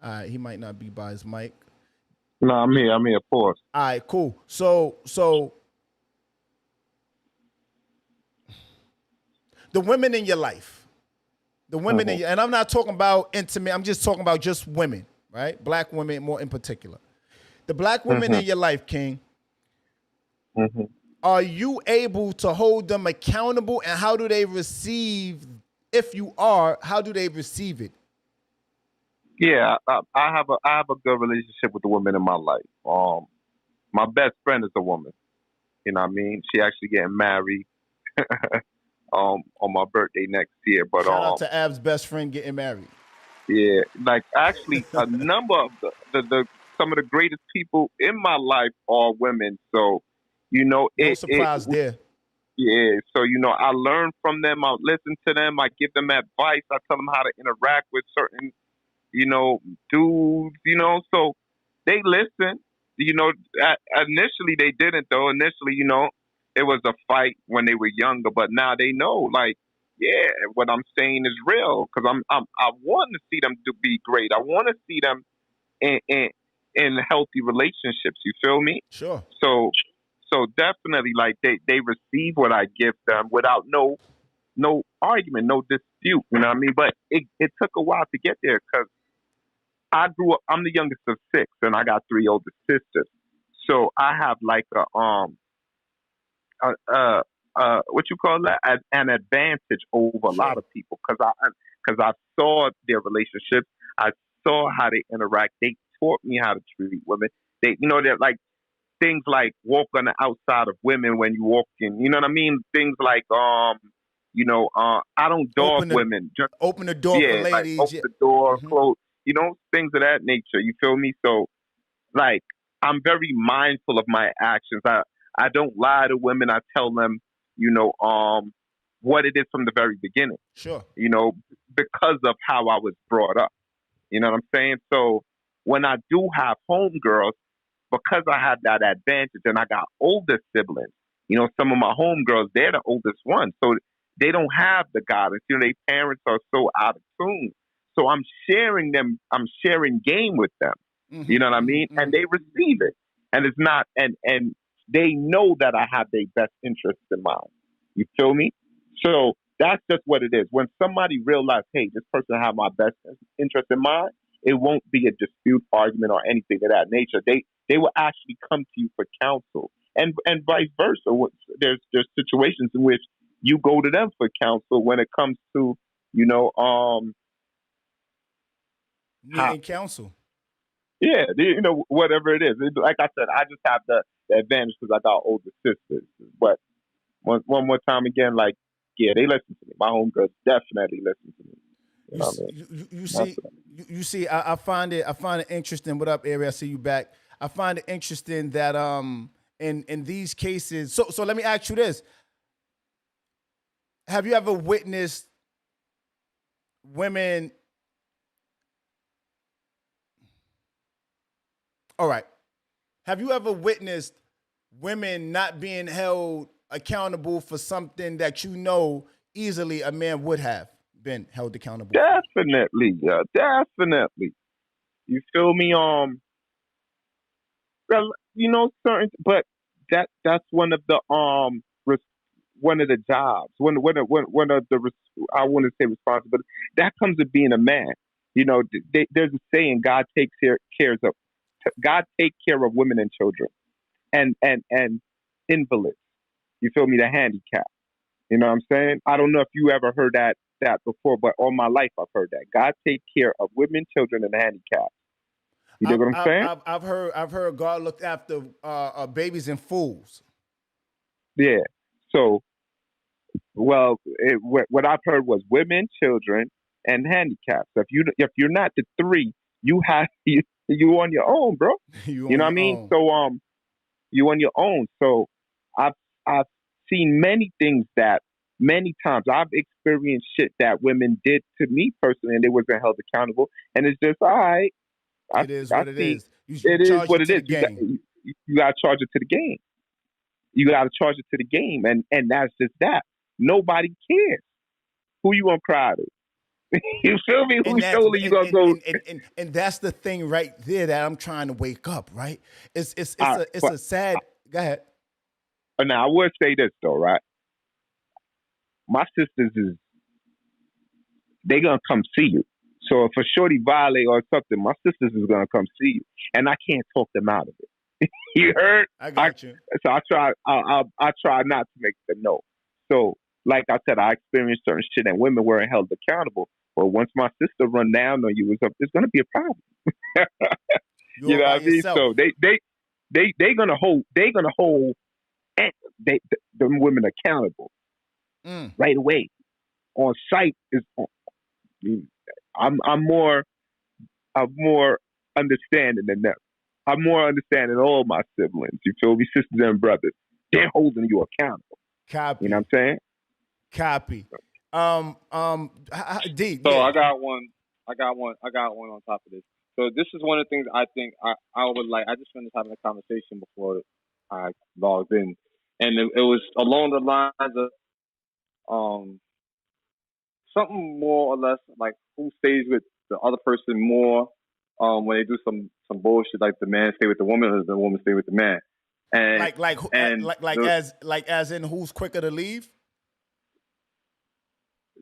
All right, he might not be by his mic. No, I'm here, of course. All right, cool. So the women in your life, and I'm not talking about intimate, I'm just talking about just women, right? Black women more in particular. The black women in your life, King, are you able to hold them accountable, and how do they receive, if you are, how do they receive it? Yeah, I have a good relationship with the women in my life. My best friend is a woman. You know what I mean? She actually getting married on my birthday next year. But shout out to Ab's best friend getting married. Yeah, like actually a number of the some of the greatest people in my life are women. So, you know, no surprise there. Yeah, so you know, I learn from them. I listen to them. I give them advice. I tell them how to interact with certain, you know, dudes. You know, so they listen. You know, initially they didn't though. Initially, you know, it was a fight when they were younger, but now they know, like, yeah, what I'm saying is real because I want to see them to be great. I want to see them in healthy relationships. You feel me? Sure. So definitely, like they receive what I give them without no argument, no dispute. You know what I mean? But it took a while to get there because I grew up. I'm the youngest of 6, and I got 3 older sisters. So I have like what you call that? An advantage over a lot of people because I saw their relationships. I saw how they interact. They taught me how to treat women. They, you know, they're like things like walk on the outside of women when you walk in. You know what I mean? Things like you know, I don't dog women. Just open the door for ladies. Like open the door, close. You know, things of that nature. You feel me? So, like, I'm very mindful of my actions. I don't lie to women. I tell them, you know, what it is from the very beginning. Sure. You know, because of how I was brought up. You know what I'm saying? So when I do have homegirls, because I have that advantage and I got older siblings, you know, some of my homegirls, they're the oldest ones. So they don't have the guidance. You know, their parents are so out of tune. So I'm sharing game with them. You know what I mean? And they receive it. And it's not, and they know that I have their best interests in mind. You feel me? So that's just what it is. When somebody realizes, hey, this person have my best interest in mind, it won't be a dispute, argument, or anything of that nature. They will actually come to you for counsel, and vice versa. There's situations in which you go to them for counsel when it comes to, you know, needing counsel. Yeah, you know, whatever it is. Like I said, I just have the advantage because I got older sisters. But one more time again, like, yeah, they listen to me. My homegirls definitely listen to me. You know what I mean? You see, I find it interesting. What up, Ari? I see you back. I find it interesting that in these cases. So let me ask you this: have you ever witnessed women? All right. Have you ever witnessed women not being held accountable for something that you know easily a man would have been held accountable for? Definitely, yeah, definitely. You feel me? Well, you know, certain, but that's one of the one of the jobs, one of the I want to say responsibility that comes with being a man. You know, there's a saying: God take care of women and children, and invalids. You feel me? The handicap. You know what I'm saying? I don't know if you ever heard that before, but all my life I've heard that. God take care of women, children, and handicapped. You know what I'm saying? I've heard God looked after babies and fools. Yeah. So, well, what I've heard was women, children, and handicaps. If you're not the three, you have you on your own, bro. You know what I mean? So you on your own. So I've seen many things that many times I've experienced shit that women did to me personally, and they wasn't held accountable. And it's just all right. It is what it is. It is what it is. You got to charge it to the game. You got to charge it to the game, and that's just that. Nobody cares who you gonna cry to. You feel me? Who's surely you gonna go? And that's the thing right there that I'm trying to wake up. Right? It's a sad. Go ahead. Now I would say this though, right? My sisters they gonna come see you. So if a shorty violate or something, my sisters is gonna come see you, and I can't talk them out of it. You heard? I got you. So I try. I try not to make them know. So like I said, I experienced certain shit, and women weren't held accountable. But once my sister run down on you, it's gonna be a problem. You know what I mean? So they gonna hold them women accountable right away on site. I'm more understanding than them. I'm more understanding all my siblings. You feel me? Sisters and brothers. They're holding you accountable. Copy. You know what I'm saying? Copy. D. So yeah. I got one on top of this. So this is one of the things I think I would like. I just finished having a conversation before I logged in, and it was along the lines of something more or less like who stays with the other person more when they do some bullshit, like the man stay with the woman or the woman stay with the man. And as in who's quicker to leave?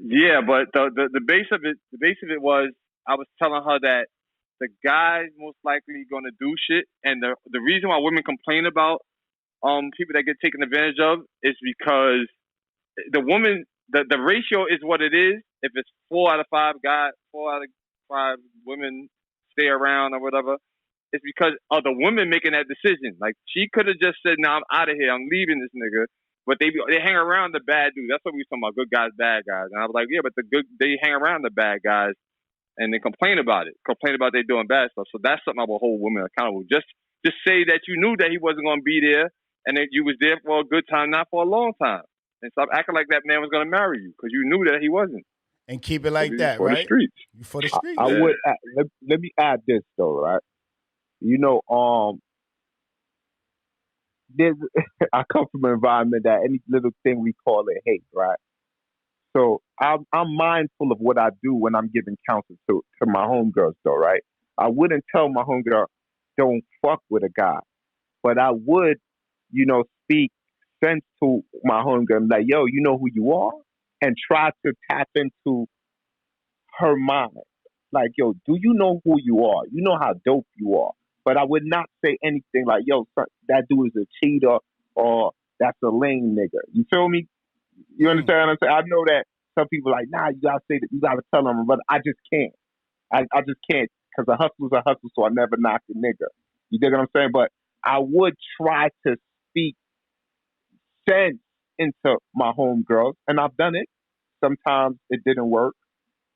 Yeah, but the base of it was I was telling her that the guy's most likely gonna do shit, and the reason why women complain about people that get taken advantage of is because the woman the ratio is what it is. If it's 4 out of 5 women stay around or whatever, it's because of the woman making that decision. Like she could have just said, "No, I'm out of here. I'm leaving this nigga." But they hang around the bad dudes. That's what we were talking about, good guys, bad guys. And I was like, yeah, but they hang around the bad guys and they complain about it. Complain about they doing bad stuff. So that's something I will hold women accountable. Just say that you knew that he wasn't going to be there and that you was there for a good time, not for a long time. And stop acting like that man was going to marry you because you knew that he wasn't. And keep it like that, for right? The streets. For the streets. I would let me add this though, right? You know, I come from an environment that any little thing we call it hate, right? So I'm mindful of what I do when I'm giving counsel to my homegirls, though, right? I wouldn't tell my homegirl, don't fuck with a guy, but I would, you know, speak sense to my homegirl, like, yo, you know who you are, and try to tap into her mind. Like, yo, do you know who you are? You know how dope you are. But I would not say anything like, yo, son, that dude is a cheater or that's a lame nigga. You feel me? You understand what I'm saying? I know that some people are like, nah, you gotta say that, you gotta tell them, but I just can't. I just can't because a hustle's a hustle, so I never knock a nigga. You dig what I'm saying? But I would try to speak sense into my homegirls, and I've done it. Sometimes it didn't work,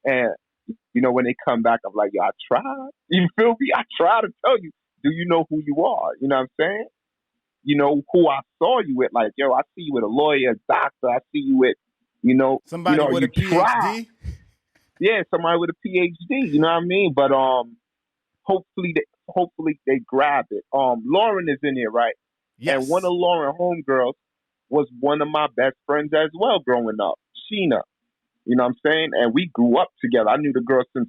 and when they come back, I'm like, yo, I tried. You feel me? I try to tell you. Do you know who you are? You know what I'm saying? You know who I saw you with. Like, yo, I see you with a lawyer, a doctor. I see you with, somebody with a PhD. Yeah, somebody with a PhD. You know what I mean? But hopefully they grab it. Lauren is in here, right? Yes. And one of Lauren homegirls was one of my best friends as well growing up, Sheena. You know what I'm saying? And we grew up together. I knew the girl since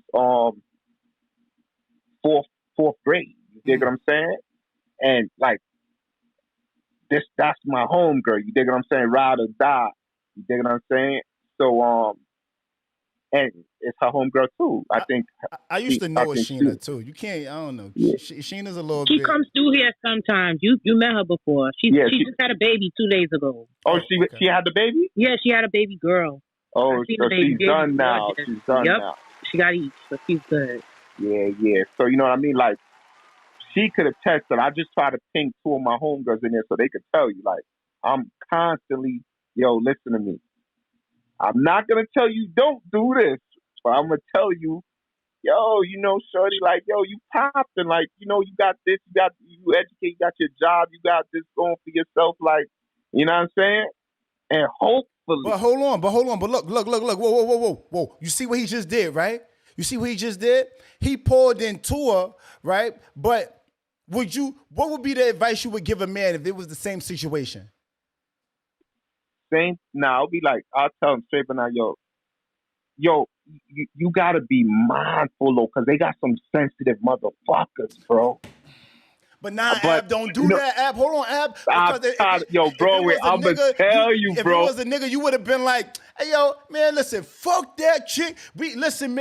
fourth grade. You dig what I'm saying? And like that's my homegirl. You dig what I'm saying? Ride or die. You dig what I'm saying? So and it's her homegirl too. I think I used to know Sheena too. You can't. I don't know. Yeah. Sheena's a little. She bit... comes through here sometimes. You met her before. She just had a baby 2 days ago. Oh, she had the baby? Yeah, she had a baby girl. Oh, so she's done now. She's done now. She got each, so she's good. Yeah. So you know what I mean? Like she could attest that I just try to ping 2 of my homegirls in there so they could tell you. Like I'm constantly, yo, listen to me. I'm not gonna tell you don't do this, but I'm gonna tell you, yo, shorty, like, yo, you popping, like, you got this, you educate, you got your job, you got this going for yourself, like, you know what I'm saying? And hopefully. But hold on, but look, whoa. You see what he just did, right? You see what he just did? He poured into her, right? But what would be the advice you would give a man if it was the same situation? I'll be like, I'll tell him straight, but now, yo, you gotta be mindful though, because they got some sensitive motherfuckers, bro. But Ab, don't do that, Ab. Hold on, Ab. I'm gonna tell you, bro. If it was a nigga, you would have been like, hey, yo, man, listen, fuck that chick. Listen,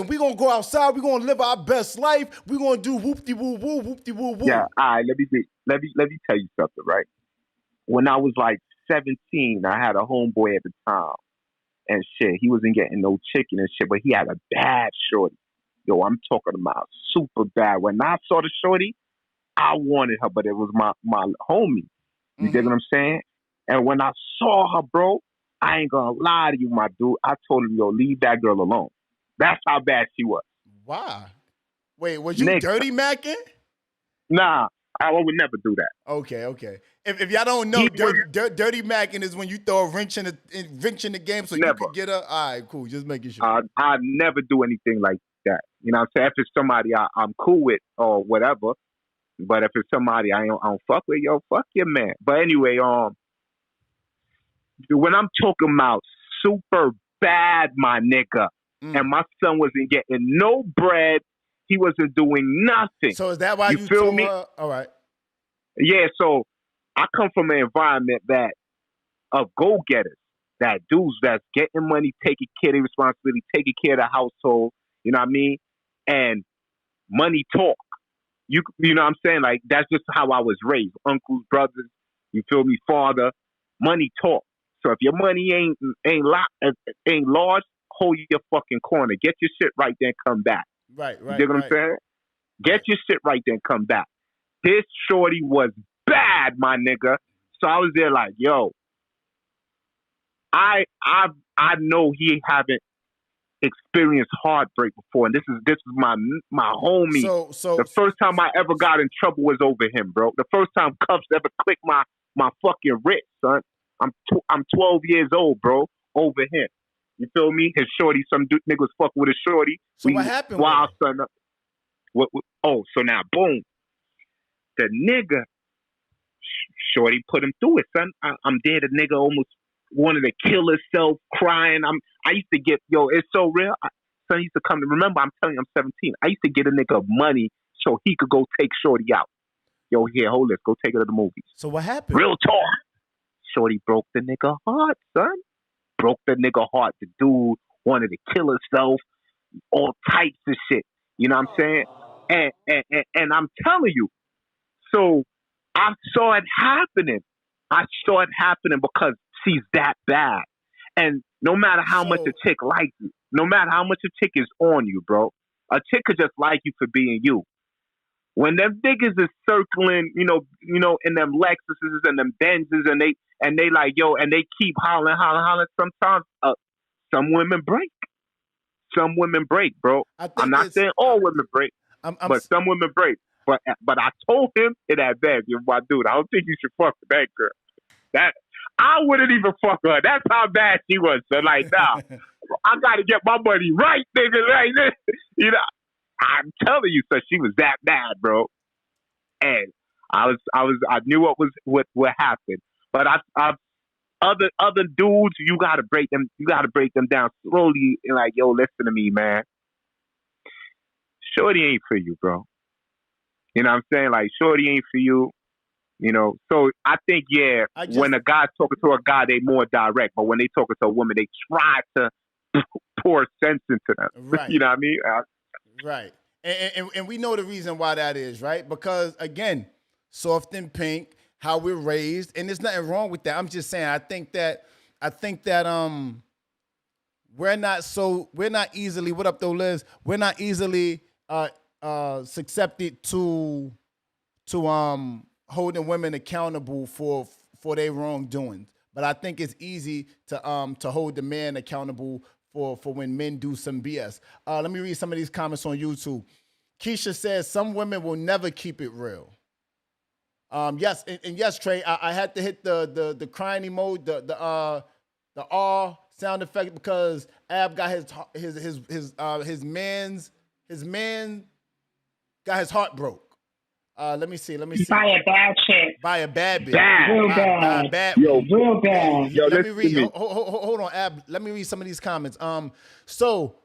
we gonna go outside. We gonna live our best life. We gonna do whoop-de-woo-woo, whoop-de-woo-woo. Yeah, all right, let me tell you something, right? When I was like 17, I had a homeboy at the time. And shit, he wasn't getting no chicken and shit, but he had a bad shorty. Yo, I'm talking about super bad. When I saw the shorty, I wanted her, but it was my homie. You dig what I'm saying? And when I saw her, bro, I ain't gonna lie to you, my dude. I told him, yo, leave that girl alone. That's how bad she was. Why? Wait, was you dirty macking? Nah, I would never do that. Okay. If y'all don't know, dirty macking is when you throw a wrench in the game so you can get her. All right, cool. Just making sure. I'd never do anything like that. You know what I'm saying? If it's somebody I'm cool with or whatever, but if it's somebody I don't fuck with, yo, fuck your man. But anyway, when I'm talking about super bad, my nigga, and my son wasn't getting no bread, he wasn't doing nothing. So is that why you feel me? All right. Yeah, so I come from an environment of go-getters, that dudes that's getting money, taking care of their responsibility, taking care of the household, you know what I mean? And money talk. You know what I'm saying? Like, that's just how I was raised. Uncles, brothers, you feel me? Father, money talk. So if your money ain't large, hold your fucking corner. Get your shit right, then come back. Right. You dig what I'm saying? Get your shit right, then come back. This shorty was bad, my nigga. So I was there like, yo, I know he haven't experienced heartbreak before, and this is my homie. So the first time I ever got in trouble was over him, bro. The first time cuffs ever clicked my fucking wrist, son. I'm 12 years old, bro. Over him. You feel me? His shorty, some nigga was fucking with his shorty. So what happened? Wild son. So now, boom. The nigga, shorty put him through it, son. I'm there. The nigga almost wanted to kill himself, crying. I used to get, yo, it's so real. Son used to come to, remember, I'm telling you, I'm 17. I used to get a nigga money so he could go take shorty out. Yo, here, hold this. Go take her to the movies. So what happened? Real talk. Shorty broke the nigga heart, son. Broke the nigga heart. The dude wanted to kill himself. All types of shit. You know what I'm saying? And I'm telling you. So I saw it happening. Because she's that bad. And no matter how much a chick likes you, no matter how much a chick is on you, bro, A chick could just like you for being you. When them niggas is circling, in them Lexuses and them Benzes, and they like, yo, and they keep hollering. Sometimes, some women break. Some women break, bro. I'm not saying all women break, but some women break. But I told him in advance, my dude, I don't think you should fuck with that girl. That I wouldn't even fuck her. That's how bad she was. So like, nah, I gotta get my money right, nigga. Like this, I'm telling you, so she was that bad, bro. And I knew what happened. But other dudes, you gotta break them down slowly and like, yo, listen to me, man. Shorty ain't for you, bro. You know what I'm saying? Like, shorty ain't for you. So I think, when a guy's talking to a guy, they more direct. But when they talking to a woman, they try to pour sense into them. Right. You know what I mean? Right. And we know the reason why that is, right? Because, again, soft and pink, how we're raised, and there's nothing wrong with that. I'm just saying, I think that we're not easily, what up though, Liz? We're not easily susceptible to holding women accountable for their wrongdoings. But I think it's easy to hold the man accountable for when men do some BS. Let me read some of these comments on YouTube. Keisha says some women will never keep it real. Yes, and yes, Trey, I had to hit the crying emoji, the R sound effect because Ab got his man got his heart broke. Let me see. By a bad chick. By a bad bitch. Real bad. Real bad. Yo, let me read. Hold on, Ab. Let me read some of these comments. So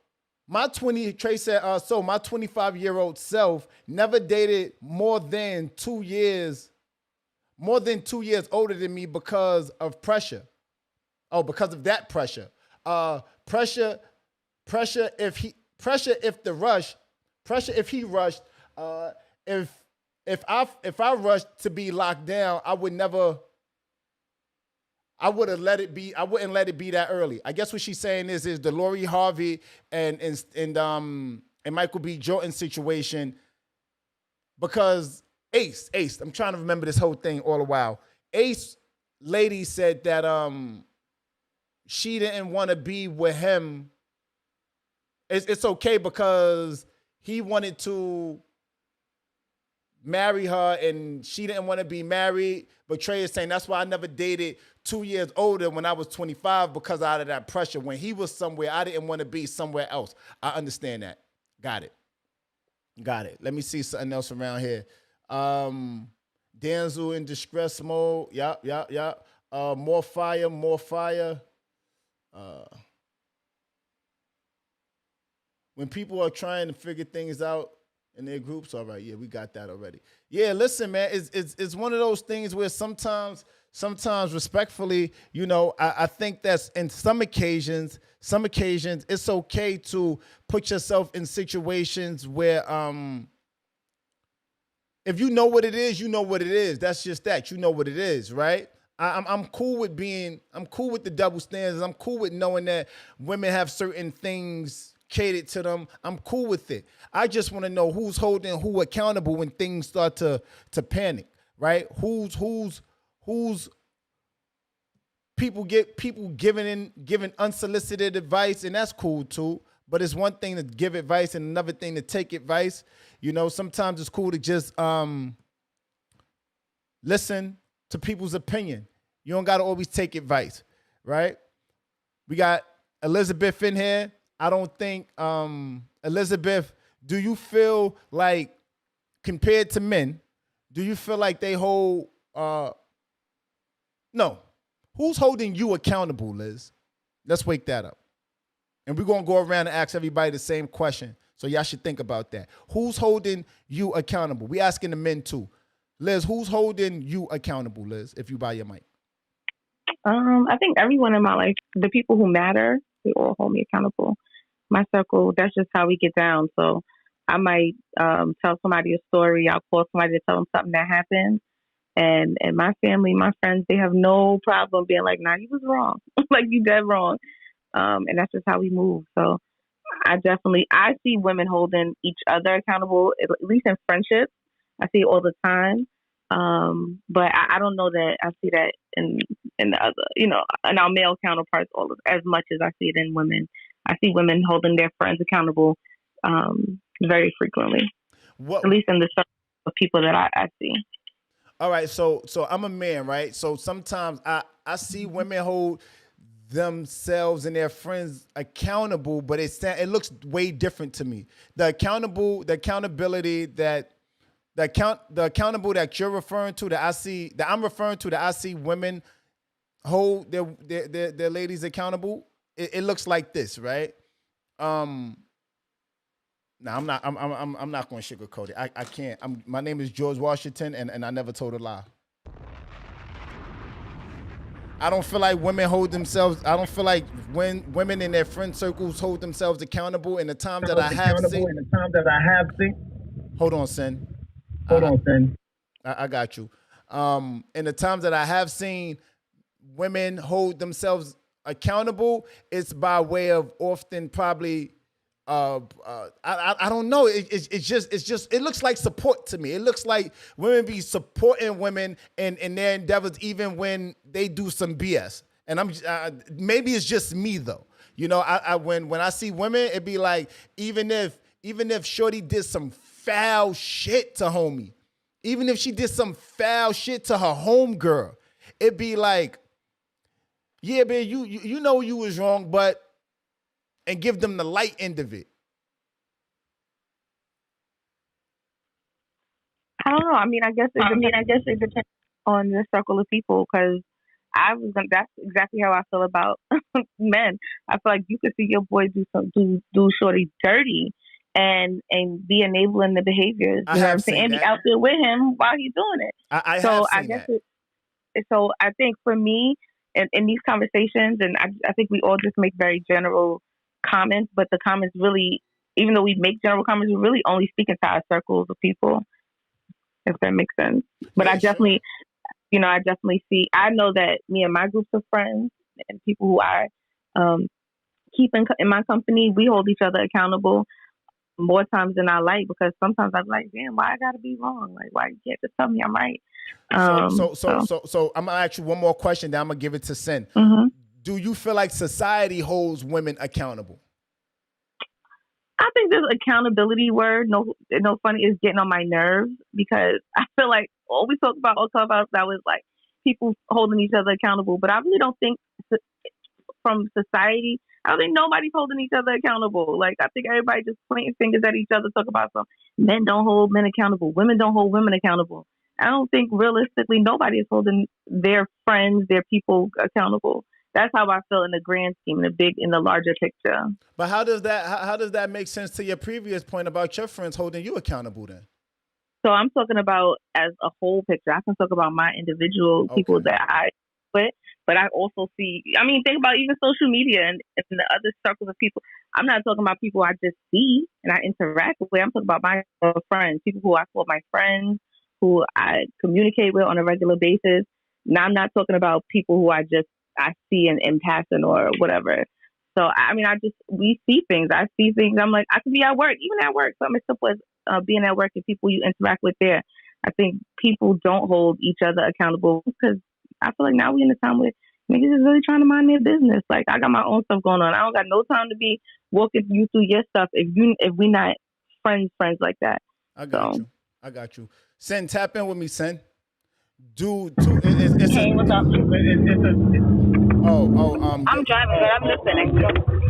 my 25-year-old self never dated more than 2 years older than me because of pressure. Oh, because of that pressure. Pressure if he rushed. If I rushed to be locked down, I wouldn't let it be that early. I guess what she's saying is the Lori Harvey and Michael B. Jordan situation, because Ace, I'm trying to remember this whole thing all the while. Ace lady said that she didn't want to be with him. It's okay because he wanted to marry her and she didn't want to be married. But Trey is saying that's why I never dated 2 years older when I was 25, because out of that pressure. When he was somewhere, I didn't want to be somewhere else. I understand that. Got it. Let me see something else around here. Danzel in distress mode. Yup. More fire. When people are trying to figure things out in their groups, all right, yeah, we got that already. Yeah, listen, man, it's one of those things where sometimes respectfully, I think that's in some occasions it's okay to put yourself in situations where if you know what it is, you know what it is. That's just that. You know what it is, right? I'm cool with the double standards. I'm cool with knowing that women have certain things catered to them. I'm cool with it. I just want to know who's holding who accountable when things start to panic, right? Who's people giving unsolicited advice, and that's cool too. But it's one thing to give advice and another thing to take advice. Sometimes it's cool to just listen to people's opinion. You don't got to always take advice, right? We got Elizabeth in here. I don't think, Elizabeth, do you feel like, compared to men, do you feel like they hold, no. Who's holding you accountable, Liz? Let's wake that up. And we're going to go around and ask everybody the same question. So y'all should think about that. Who's holding you accountable? We asking the men too. Liz, who's holding you accountable, Liz, if you buy your mic? I think everyone in my life, the people who matter, they all hold me accountable. My circle, that's just how we get down. So I might tell somebody a story. I'll call somebody to tell them something that happened. And my family, my friends, they have no problem being like, nah, you was wrong. Like, you dead wrong. And that's just how we move. So I see women holding each other accountable, at least in friendships. I see it all the time. But I don't know that I see that in the other, in our male counterparts as much as I see it in women. I see women holding their friends accountable very frequently, at least in the circle of people that I see. All right, so I'm a man, right? So sometimes I see women hold themselves and their friends accountable, but it looks way different to me. The accountable that you're referring to, that I'm referring to, that I see women hold their ladies accountable. It looks like this, right? No, I'm not going to sugarcoat it. I can't. My name is George Washington, and I never told a lie. I don't feel like women hold themselves. I don't feel like when women in their friend circles hold themselves accountable. In the time that I have seen. Hold on, Sin. I got you. In the times that I have seen women hold themselves accountable, it's by way of often probably. I don't know. It's just it looks like support to me. It looks like women be supporting women in their endeavors even when they do some BS. And I'm maybe it's just me though. When I see women, it be like even if Shorty did some foul shit to homie, even if she did some foul shit to her homegirl, it be like, yeah, man, you know you was wrong, but. And give them the light end of it. I don't know. I mean, I guess it depends on the circle of people because that's exactly how I feel about men. I feel like you could see your boy do shorty dirty and be enabling the behaviors. You know what I'm saying? And be out there with him while he's doing it. So I think for me, in these conversations, and I think we all just make very general comments, but the comments really, even though we make general comments, we're really only speaking to our circles of people, if that makes sense. But I definitely see, I know that me and my groups of friends and people who I keep in my company, we hold each other accountable more times than I like, because sometimes I'm like, damn, why I gotta be wrong? Like, why you can't just tell me I'm right? So I'm gonna ask you one more question, then I'm gonna give it to Sin. Mm-hmm. Do you feel like society holds women accountable? I think this accountability word, no funny, is getting on my nerves, because I feel like all we talked about that was like people holding each other accountable. But I really don't think from society, I don't think nobody's holding each other accountable. Like, I think everybody just pointing fingers at each other, talk about some men don't hold men accountable, women don't hold women accountable. I don't think realistically nobody is holding their friends, their people accountable. That's how I feel in the grand scheme, in the larger picture. But how does that make sense to your previous point about your friends holding you accountable then? So I'm talking about as a whole picture. I can talk about my individual people that I with, but I also see, I mean, think about even social media and the other circles of people. I'm not talking about people I just see and I interact with. I'm talking about my friends, people who I call my friends, who I communicate with on a regular basis. Now, I'm not talking about people who I see in passing or whatever. So, I mean, we see things. I see things. I'm like, I could be at work, even at work. Something as simple as being at work and people you interact with there. I think people don't hold each other accountable, because I feel like now we're in a time where niggas is really trying to mind their business. Like, I got my own stuff going on. I don't got no time to be walking you through your stuff if we not friends like that. I got you. Sen, tap in with me, Sen. Dude, hey, what's up? I'm driving, but I'm listening.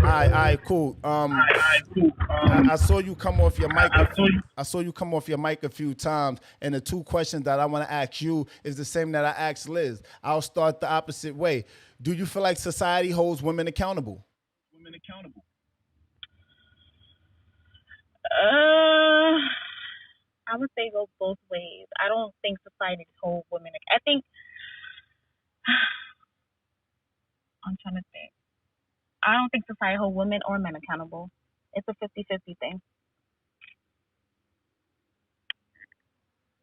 All right, cool. I saw you come off your mic. I saw you come off your mic a few times, and the two questions that I want to ask you is the same that I asked Liz. I'll start the opposite way. Do you feel like society holds women accountable? I would say go both ways. I don't think society holds women. I think I'm trying to think. I don't think society holds women or men accountable. It's a 50-50 thing.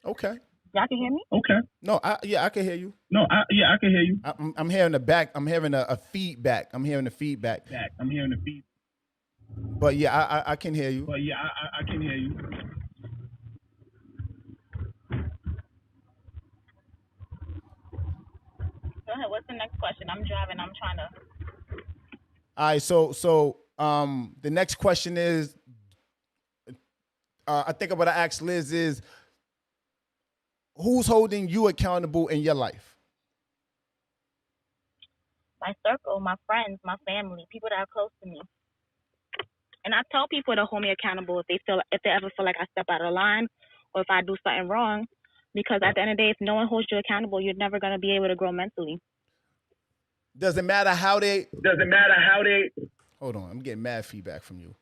Okay. Y'all can hear me? Okay. No, I can hear you. I can hear you. I'm hearing the back. I'm hearing a feedback. I'm hearing the feedback. But yeah, I can hear you. But yeah, I can hear you. Go ahead. What's the next question? I'm driving. I'm trying to. All right, so the next question is, I think what I asked Liz is, who's holding you accountable in your life? My circle, my friends, my family, people that are close to me. And I tell people to hold me accountable if they ever feel like I step out of line or if I do something wrong. Because at the end of the day, if no one holds you accountable, you're never going to be able to grow mentally. Doesn't matter how they. Hold on, I'm getting mad feedback from you.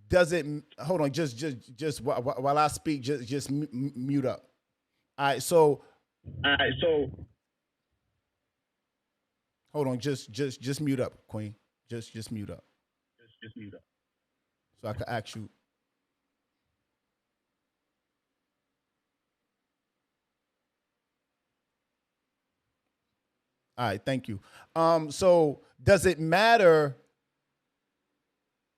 Does it? Hold on, just while I speak, just mute up. All right, so. Hold on, just mute up, Queen. Just mute up. Just mute up. So I can ask you. All right, thank you. So does it matter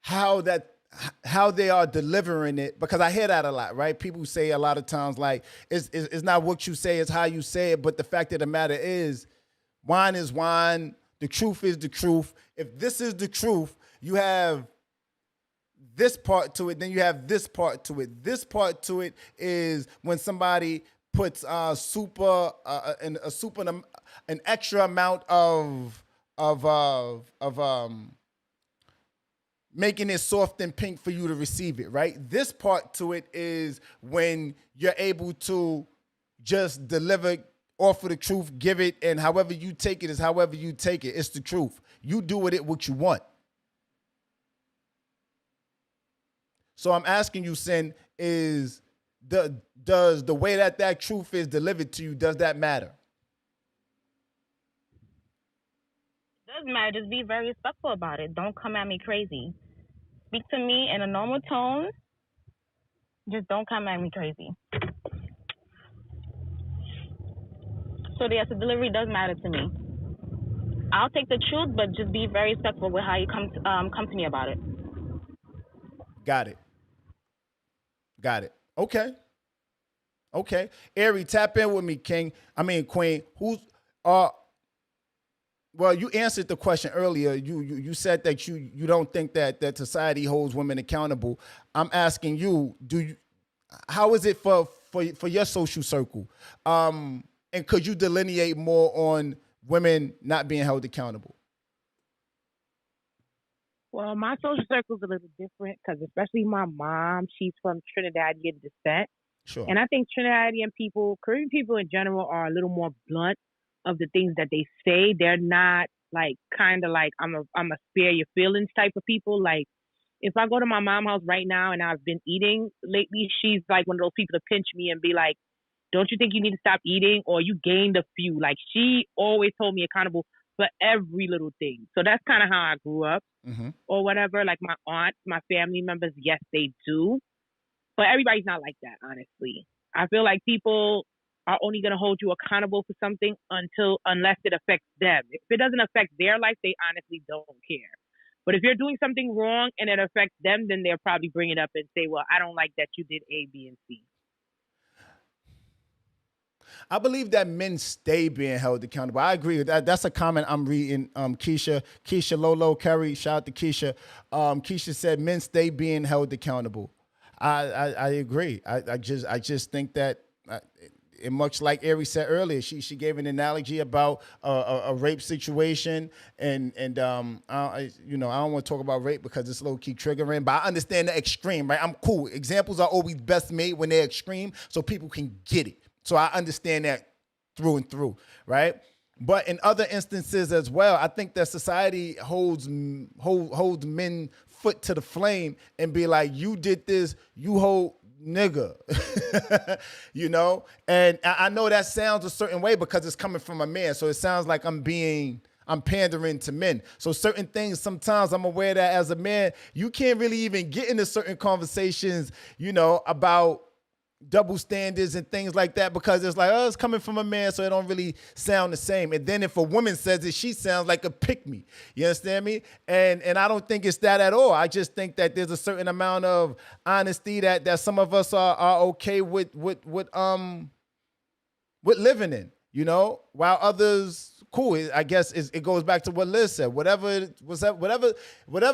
how they are delivering it? Because I hear that a lot, right? People say a lot of times, like, it's not what you say, it's how you say it. But the fact of the matter is, wine is wine. The truth is the truth. If this is the truth, you have this part to it, then you have this part to it. This part to it is when somebody puts an extra amount of making it soft and pink for you to receive it, right? This part to it is when you're able to just deliver, offer the truth, give it, and however you take it is however you take it. It's the truth. You do with it what you want. So I'm asking you, Sin, does the way that truth is delivered to you, does that matter? It doesn't matter. Just be very respectful about it. Don't come at me crazy. Speak to me in a normal tone. Just don't come at me crazy. So yes, the delivery does matter to me. I'll take the truth, but just be very respectful with how you come to me about it. Got it. Okay. Ari, tap in with me, Queen. Well, you answered the question earlier. You said that you don't think that society holds women accountable. I'm asking you, how is it for your social circle? And could you delineate more on women not being held accountable? Well, my social circle is a little different because especially my mom, she's from Trinidadian descent. Sure. And I think Trinidadian people, Caribbean people in general, are a little more blunt of the things that they say. They're not like kind of like I'm a spare your feelings type of people. Like if I go to my mom's house right now and I've been eating lately, she's like one of those people to pinch me and be like, don't you think you need to stop eating, or you gained a few? Like she always hold me accountable for every little thing. So that's kind of how I grew up, or whatever. Like my aunt, my family members, yes, they do, but everybody's not like that. Honestly, I feel like people are only going to hold you accountable for something unless it affects them. If it doesn't affect their life, they honestly don't care. But if you're doing something wrong and it affects them, then they'll probably bring it up and say, well, I don't like that you did A, B, and C. I believe that men stay being held accountable. I agree with that. That's a comment I'm reading. Keisha Lolo Kerry, shout out to Keisha. Keisha said men stay being held accountable. I agree. I just think that, and much like Ari said earlier, she gave an analogy about a rape situation, and I don't want to talk about rape because it's low key triggering, but I understand the extreme, right? I'm cool. Examples are always best made when they're extreme, so people can get it. So I understand that through and through, right? But in other instances as well, I think that society holds men foot to the flame and be like, you did this, you hold nigga, And I know that sounds a certain way because it's coming from a man. So it sounds like I'm pandering to men. So certain things, sometimes I'm aware that as a man, you can't really even get into certain conversations, about double standards and things like that, because it's like, oh, it's coming from a man, so it don't really sound the same. And then if a woman says it, she sounds like a pick-me. You understand me? And I don't think it's that at all. I just think that there's a certain amount of honesty that some of us are okay with living in, you know, while others, cool. I guess it goes back to what Liz said. Whatever's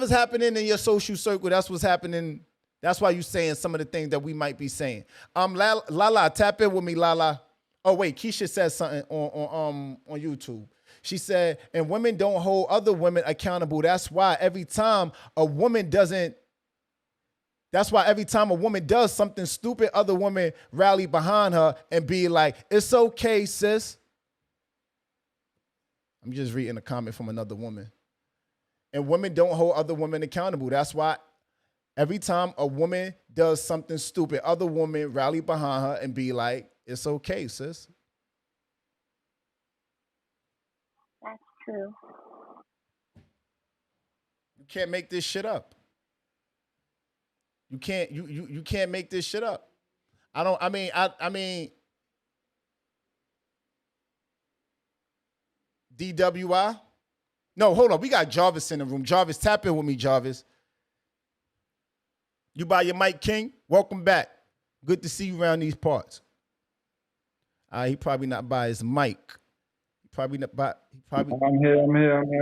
happening in your social circle, that's what's happening. That's why you're saying some of the things that we might be saying. Lala, tap in with me, Lala. Oh wait, Keisha said something on YouTube. She said, and women don't hold other women accountable. That's why every time a woman does something stupid, other women rally behind her and be like, it's okay, sis. I'm just reading a comment from another woman. And women don't hold other women accountable. That's why every time a woman does something stupid, other women rally behind her and be like, it's okay, sis. That's true. You can't make this shit up. You can't make this shit up. I mean, DWI? No, hold on. We got Jarvis in the room. Jarvis, tap in with me, Jarvis. You by your mic, King? Welcome back. Good to see you around these parts. He probably not by his mic. I'm here. I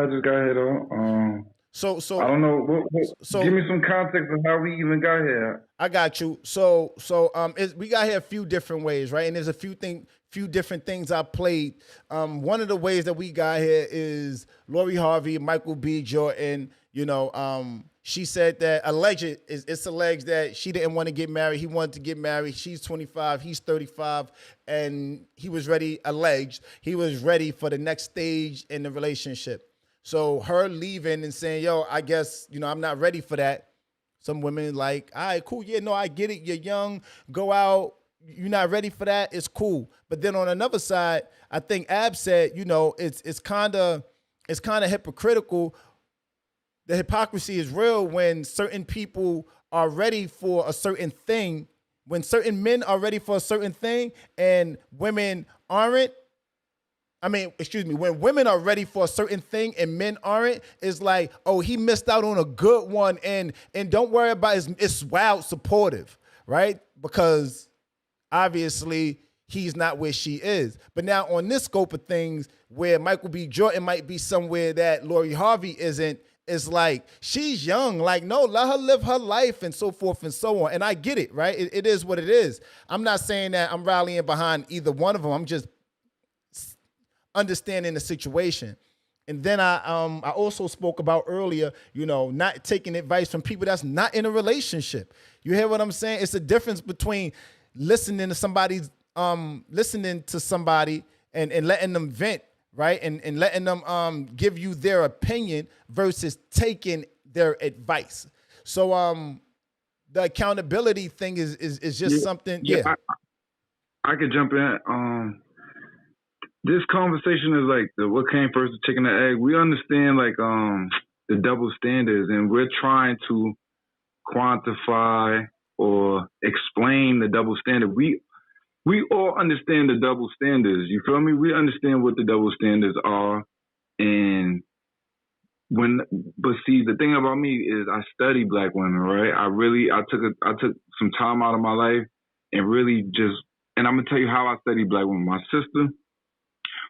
just got here though. So I don't know. Give me some context of how we even got here. I got you. So we got here a few different ways, right? And there's a few different things I played. One of the ways that we got here is Lori Harvey, Michael B. Jordan. You know, she said that it's alleged that she didn't want to get married. He wanted to get married. She's 25, he's 35, and he was ready. Alleged he was ready for the next stage in the relationship. So her leaving and saying, yo, I guess, you know, I'm not ready for that. Some women like, all right, cool. Yeah, no, I get it. You're young. Go out. You're not ready for that. It's cool. But then on another side, I think Ab said, you know, it's kind of hypocritical. The hypocrisy is real when certain people are ready for a certain thing, when certain men are ready for a certain thing and women aren't. When women are ready for a certain thing and men aren't, it's like, oh, he missed out on a good one, and don't worry about it. It's wild supportive, right? Because obviously he's not where she is. But now on this scope of things, where Michael B. Jordan might be somewhere that Lori Harvey isn't, it's like, she's young. Like, no, let her live her life and so forth and so on. And I get it, right? It is what it is. I'm not saying that I'm rallying behind either one of them. I'm just understanding the situation. And then I also spoke about earlier, you know, not taking advice from people that's not in a relationship. You hear what I'm saying? It's a difference between listening to somebody and letting them vent, right? And letting them give you their opinion versus taking their advice. So the accountability thing is just something. Yeah. I could jump in. This conversation is like what came first, the chicken and the egg. We understand like the double standards, and we're trying to quantify or explain the double standard. We all understand the double standards. You feel me? We understand what the double standards are, but see, the thing about me is I study Black women, right? I took some time out of my life and really and I'm gonna tell you how I study Black women. My sister,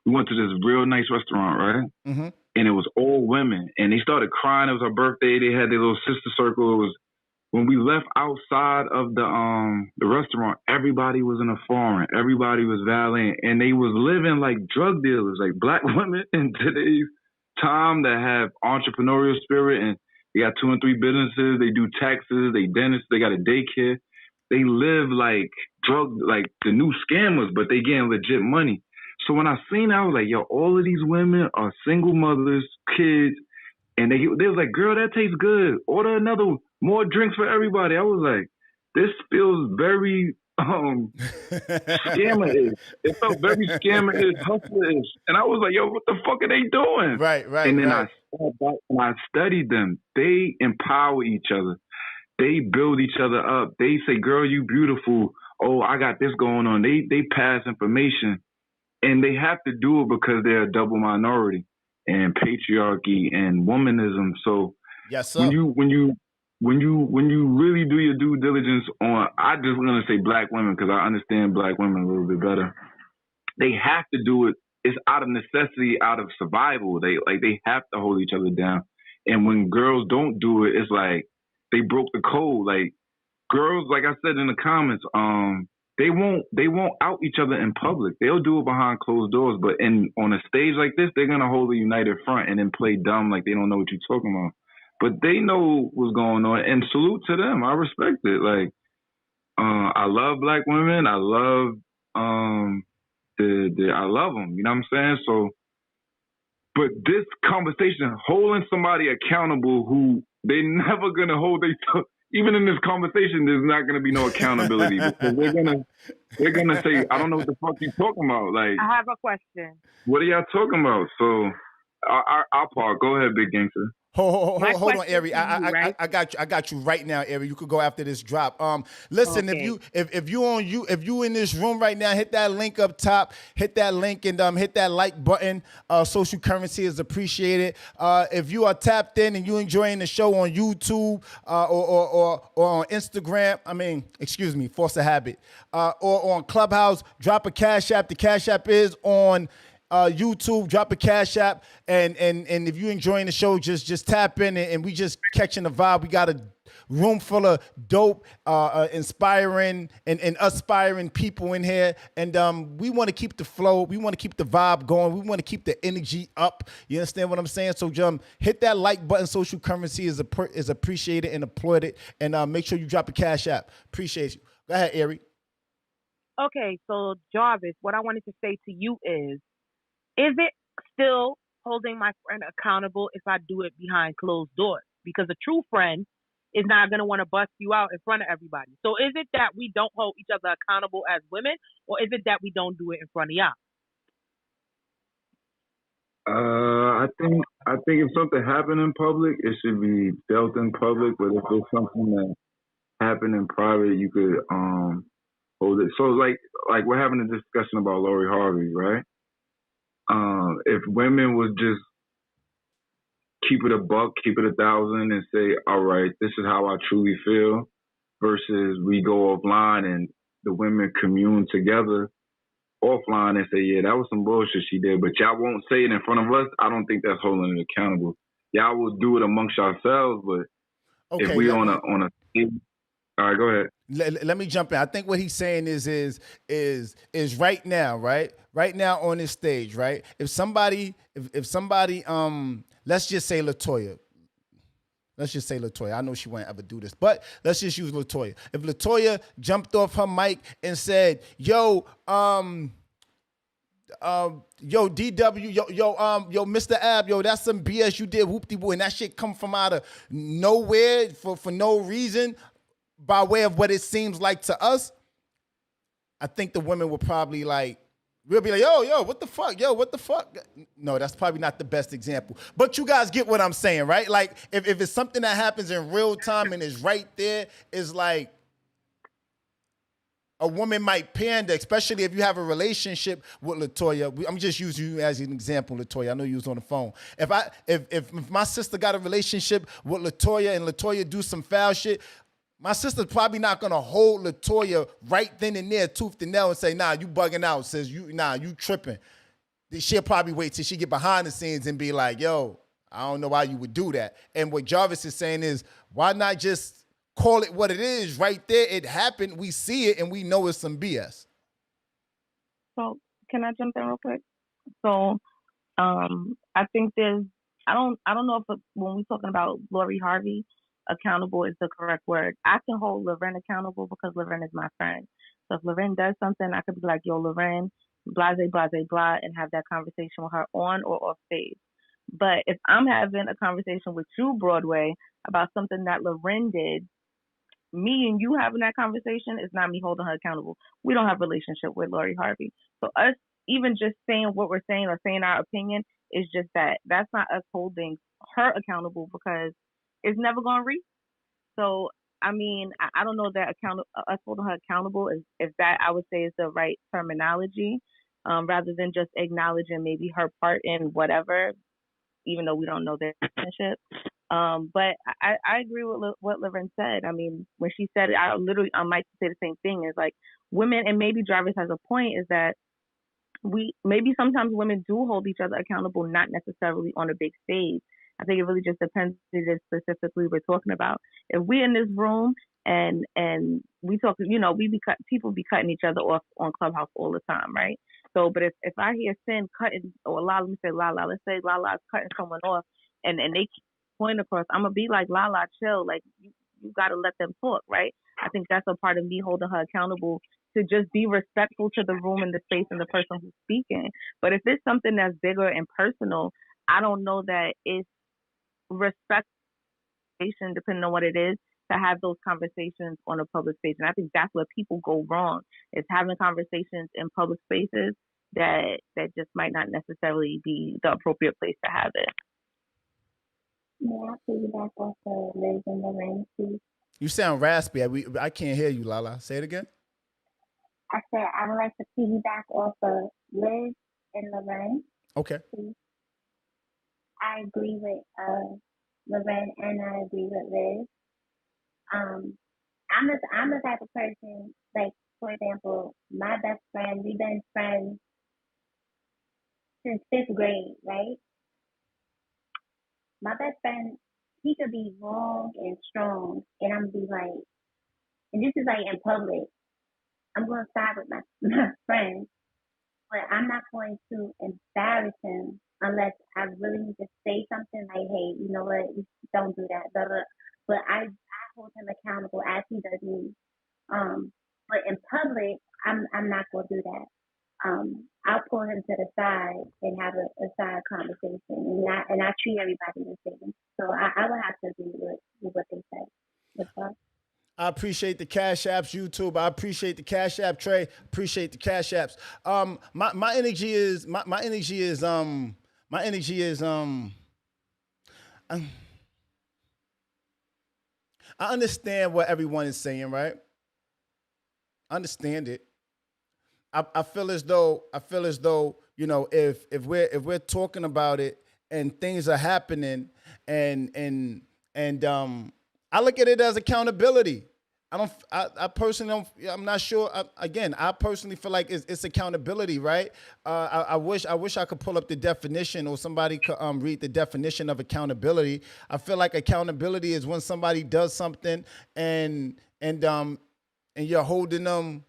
we went to this real nice restaurant, right? Mm-hmm. And it was all women. And they started crying. It was her birthday. They had their little sister circle. It was when we left outside of the restaurant, everybody was in a foreign. Everybody was valeting. And they was living like drug dealers, like Black women in today's time that have entrepreneurial spirit. And they got 2 and 3 businesses. They do taxes. They dentists. They got a daycare. They live like the new scammers, but they getting legit money. So when I seen it, I was like, yo, all of these women are single mothers, kids, and they was like, girl, that tastes good. Order more drinks for everybody. I was like, this feels very scammer-ish. It felt very scammer-ish, hustler-ish. And I was like, yo, what the fuck are they doing? Right. And then I sat back and I studied them. They empower each other. They build each other up. They say, girl, you beautiful. oh, I got this going on. They pass information, and they have to do it because they're a double minority and patriarchy and womanism. So yes, sir. when you really do your due diligence on, I just want to say black women because I understand black women a little bit better. They have to do it. It's out of necessity, out of survival. They have to hold each other down. And when girls don't do it, it's like they broke the code. Like girls, like I said in the comments, they won't out each other in public. They'll do it behind closed doors. But on a stage like this, they're gonna hold a united front and then play dumb like they don't know what you're talking about. But they know what's going on, and salute to them. I respect it. Like, I love black women. I love I love them. You know what I'm saying? So, but this conversation, holding somebody accountable who they never gonna hold even in this conversation, there's not gonna be no accountability because they're gonna say, I don't know what the fuck you talking about. Like, I have a question. What are y'all talking about? So, I'll park. Go ahead, big gangster. Hold on, Ari. I got you right now, Ari. You could go after this drop. Listen, okay. if you in this room right now, hit that link up top. Hit that link and hit that like button. Social currency is appreciated. If you are tapped in and you enjoying the show on YouTube or on Instagram, force a habit, or on Clubhouse, drop a Cash App. The Cash App is on YouTube, drop a Cash App, and if you're enjoying the show, just tap in and we just catching the vibe. We got a room full of dope, inspiring and aspiring people in here, and we want to keep the flow, we want to keep the vibe going, we want to keep the energy up. You understand what I'm saying? So hit that like button. Social currency is appreciated and applauded, and make sure you drop a Cash App. Appreciate you. Go ahead, Ari. Okay, so Jarvis, what I wanted to say to you is it still holding my friend accountable if I do it behind closed doors? Because a true friend is not going to want to bust you out in front of everybody. So is it that we don't hold each other accountable as women, or is it that we don't do it in front of y'all? I think if something happened in public, it should be dealt in public. But if it's something that happened in private, you could hold it. So like we're having a discussion about Lori Harvey, right? If women would just keep it a buck, keep it 1,000, and say, all right, this is how I truly feel, versus we go offline and the women commune together offline and say, yeah, that was some bullshit she did, but y'all won't say it in front of us, I don't think that's holding it accountable. Y'all will do it amongst yourselves, but if we on a all right, go ahead. Let me jump in. I think what he's saying is right now, right on this stage, right? If somebody, let's just say Latoya. I know she won't ever do this, but let's just use Latoya. If Latoya jumped off her mic and said, "Yo, DW, yo, Mr. Ab, yo, that's some BS you did, whoop-de-woo," and that shit come from out of nowhere for no reason, by way of what it seems like to us, I think the women will probably we'll be like, yo, what the fuck? Yo, what the fuck? No, that's probably not the best example. But you guys get what I'm saying, right? Like, if it's something that happens in real time and is right there, it's like a woman might pander, especially if you have a relationship with Latoya. I'm just using you as an example, Latoya. I know you was on the phone. If my sister got a relationship with Latoya and Latoya do some foul shit, my sister's probably not gonna hold Latoya right then and there, tooth and nail, and say, "Nah, you bugging out." Says you tripping. She'll probably wait till she get behind the scenes and be like, "Yo, I don't know why you would do that." And what Jarvis is saying is, why not just call it what it is right there? It happened. We see it, and we know it's some BS. So can I jump in real quick? So I think I don't know if when we're talking about Lori Harvey, accountable is the correct word. I can hold Loren accountable because Loren is my friend. So if Loren does something, I could be like, yo, Loren, blase, blase, blah, and have that conversation with her on or off stage. But if I'm having a conversation with you, Broadway, about something that Loren did, me and you having that conversation is not me holding her accountable. We don't have a relationship with Lori Harvey. So us even just saying what we're saying or saying our opinion is just that's not us holding her accountable because it's never going to reach. So I mean, I don't know that us holding her accountable is if that I would say is the right terminology, rather than just acknowledging maybe her part in whatever, even though we don't know their relationship. But I agree with what Laverne said. I mean, when she said it, I might say the same thing. Is like women, and maybe Jarvis has a point, is that maybe sometimes women do hold each other accountable, not necessarily on a big stage. I think it really just depends on what specifically we're talking about. If we're in this room and we talk, people be cutting each other off on Clubhouse all the time, right? So, but if I hear Sin cutting, or Lala, let's say Lala's cutting someone off, and they keep pointing across, I'm gonna be like, Lala, chill, like you gotta let them talk, right? I think that's a part of me holding her accountable, to just be respectful to the room and the space and the person who's speaking. But if it's something that's bigger and personal, I don't know that it's respect, depending on what it is, to have those conversations on a public stage. And I think that's where people go wrong, is having conversations in public spaces that just might not necessarily be the appropriate place to have it. May I piggyback off of Liz and Lorraine, please? You sound raspy. I can't hear you, Lala. Say it again. I said I would like to piggyback off of Liz and Lorraine. Okay. Please. I agree with Lorraine, and I agree with Liz. I'm the type of person, like, for example, my best friend, we've been friends since 5th grade, right? My best friend, he could be wrong and strong, and I'm be like, and this is like in public, I'm going to side with my friend, but I'm not going to embarrass him unless I really need to say something like, hey, you know what, don't do that, blah, blah. But I hold him accountable as he does me. But in public, I'm not going to do that. I'll pull him to the side and have a side conversation, and I treat everybody the same. So I would have to agree with what they say. What's up? I appreciate the Cash Apps, YouTube. I appreciate the Cash App, Trey. Appreciate the Cash Apps. My energy is I understand what everyone is saying, right? I understand it. I feel as though if we're talking about it and things are happening and I look at it as accountability. I personally don't. I'm not sure. I personally feel like it's accountability, right? I wish I could pull up the definition, or somebody could read the definition of accountability. I feel like accountability is when somebody does something and you're holding them,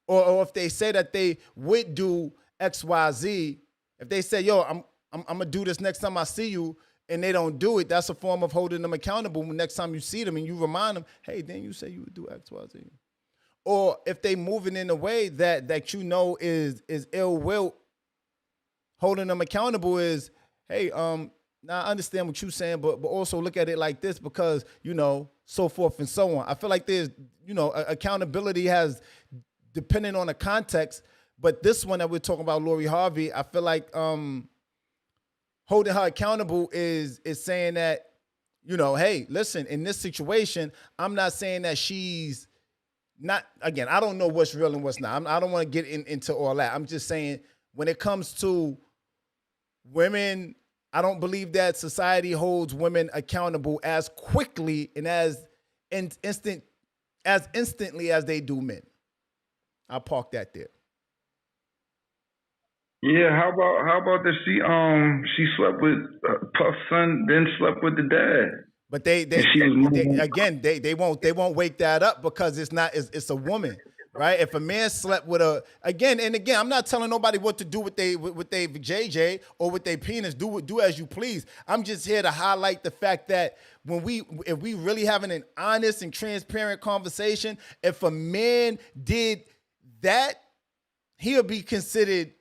or if they say that they would do X, Y, Z. If they say, "Yo, I'm gonna do this next time I see you," and they don't do it, that's a form of holding them accountable. Next time you see them and you remind them, hey, didn't you say you would do X, Y, Z? Or if they moving in a way that you know is ill will, holding them accountable is, hey, now I understand what you're saying, but also look at it like this, because, so forth and so on. I feel like there's, accountability has, depending on the context, but this one that we're talking about, Lori Harvey, I feel like holding her accountable is saying that, hey, listen, in this situation, I'm not saying that she's not, again, I don't know what's real and what's not. I don't want to get into all that. I'm just saying, when it comes to women, I don't believe that society holds women accountable as quickly and as instantly as they do men. I'll park that there. Yeah, how about that she slept with Puff's son, then slept with the dad. But they won't wake that up, because it's a woman, right? If a man slept with again, I'm not telling nobody what to do with they JJ or with their penis. Do as you please. I'm just here to highlight the fact that if we really having an honest and transparent conversation, if a man did that, he'll be considered.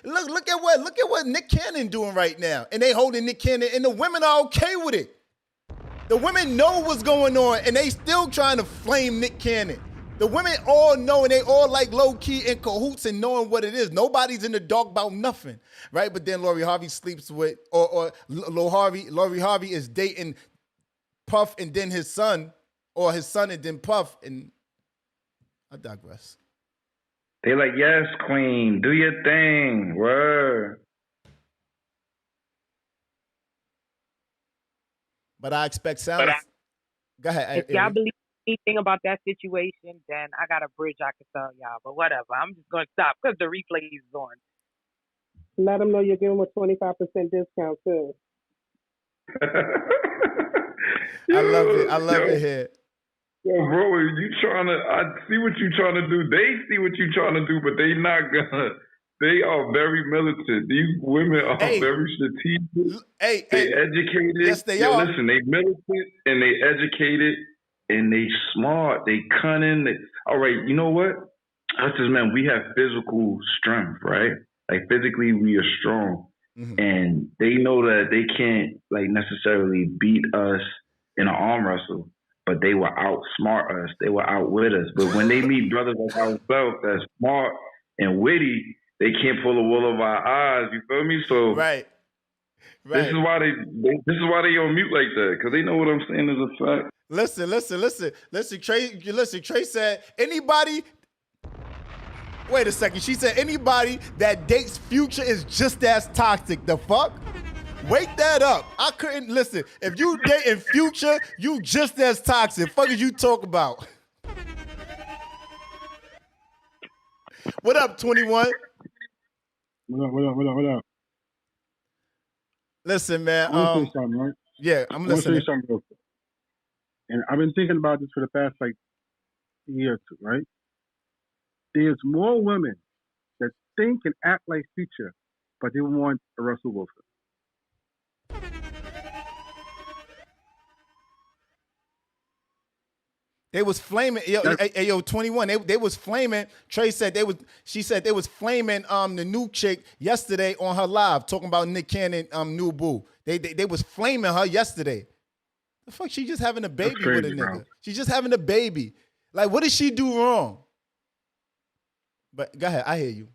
Look at what Nick Cannon doing right now, and they holding Nick Cannon, and the women are okay with it. The women know what's going on, and they still trying to flame Nick Cannon. The women all know, and they all like low key in cahoots and knowing what it is. Nobody's in the dark about nothing, right? But then Lori Harvey sleeps with, or Lori Harvey is dating Puff and then his son, or his son and then Puff, and I digress. They like, yes, queen, do your thing. Word. But I expect silence. Go ahead. If y'all believe anything about that situation, then I got a bridge I can tell y'all. But whatever, I'm just gonna stop because the replay is on. Let them know you're giving them a 25% discount too. I love it. I love it here. Yo, bro, you I see what you trying to do. They see what you trying to do, but they not gonna. They are very militant. These women are very strategic. They educated. Yes, they are. Listen, they militant and they educated and they smart. They cunning. All right, you know what? Us as men, we have physical strength, right? Like physically, we are strong, and they know that they can't like necessarily beat us in an arm wrestle, but they will outsmart us. They will outwit us. But when they meet brothers like ourselves that's smart and witty, they can't pull the wool over our eyes. You feel me? So right. This is why they on mute like that, because they know what I'm saying is a fact. Listen. Trey said anybody. Wait a second. She said anybody that dates Future is just as toxic. The fuck? Wake that up. I couldn't listen. If you dating Future, you just as toxic. Fuck is you talk about? What up, 21? What up? Listen, man. I want to say something, right? Yeah, I'm listening. I want to say something real quick. And I've been thinking about this for the past year or two, right? There's more women that think and act like Future, but they want a Russell Wilson. They was flaming. Yo, 21. They was flaming. Trey said she said they was flaming the new chick yesterday on her live, talking about Nick Cannon, new boo. They was flaming her yesterday. The fuck, she just having a baby with a nigga. Bro. She's just having a baby. Like, what did she do wrong? But go ahead, I hear you.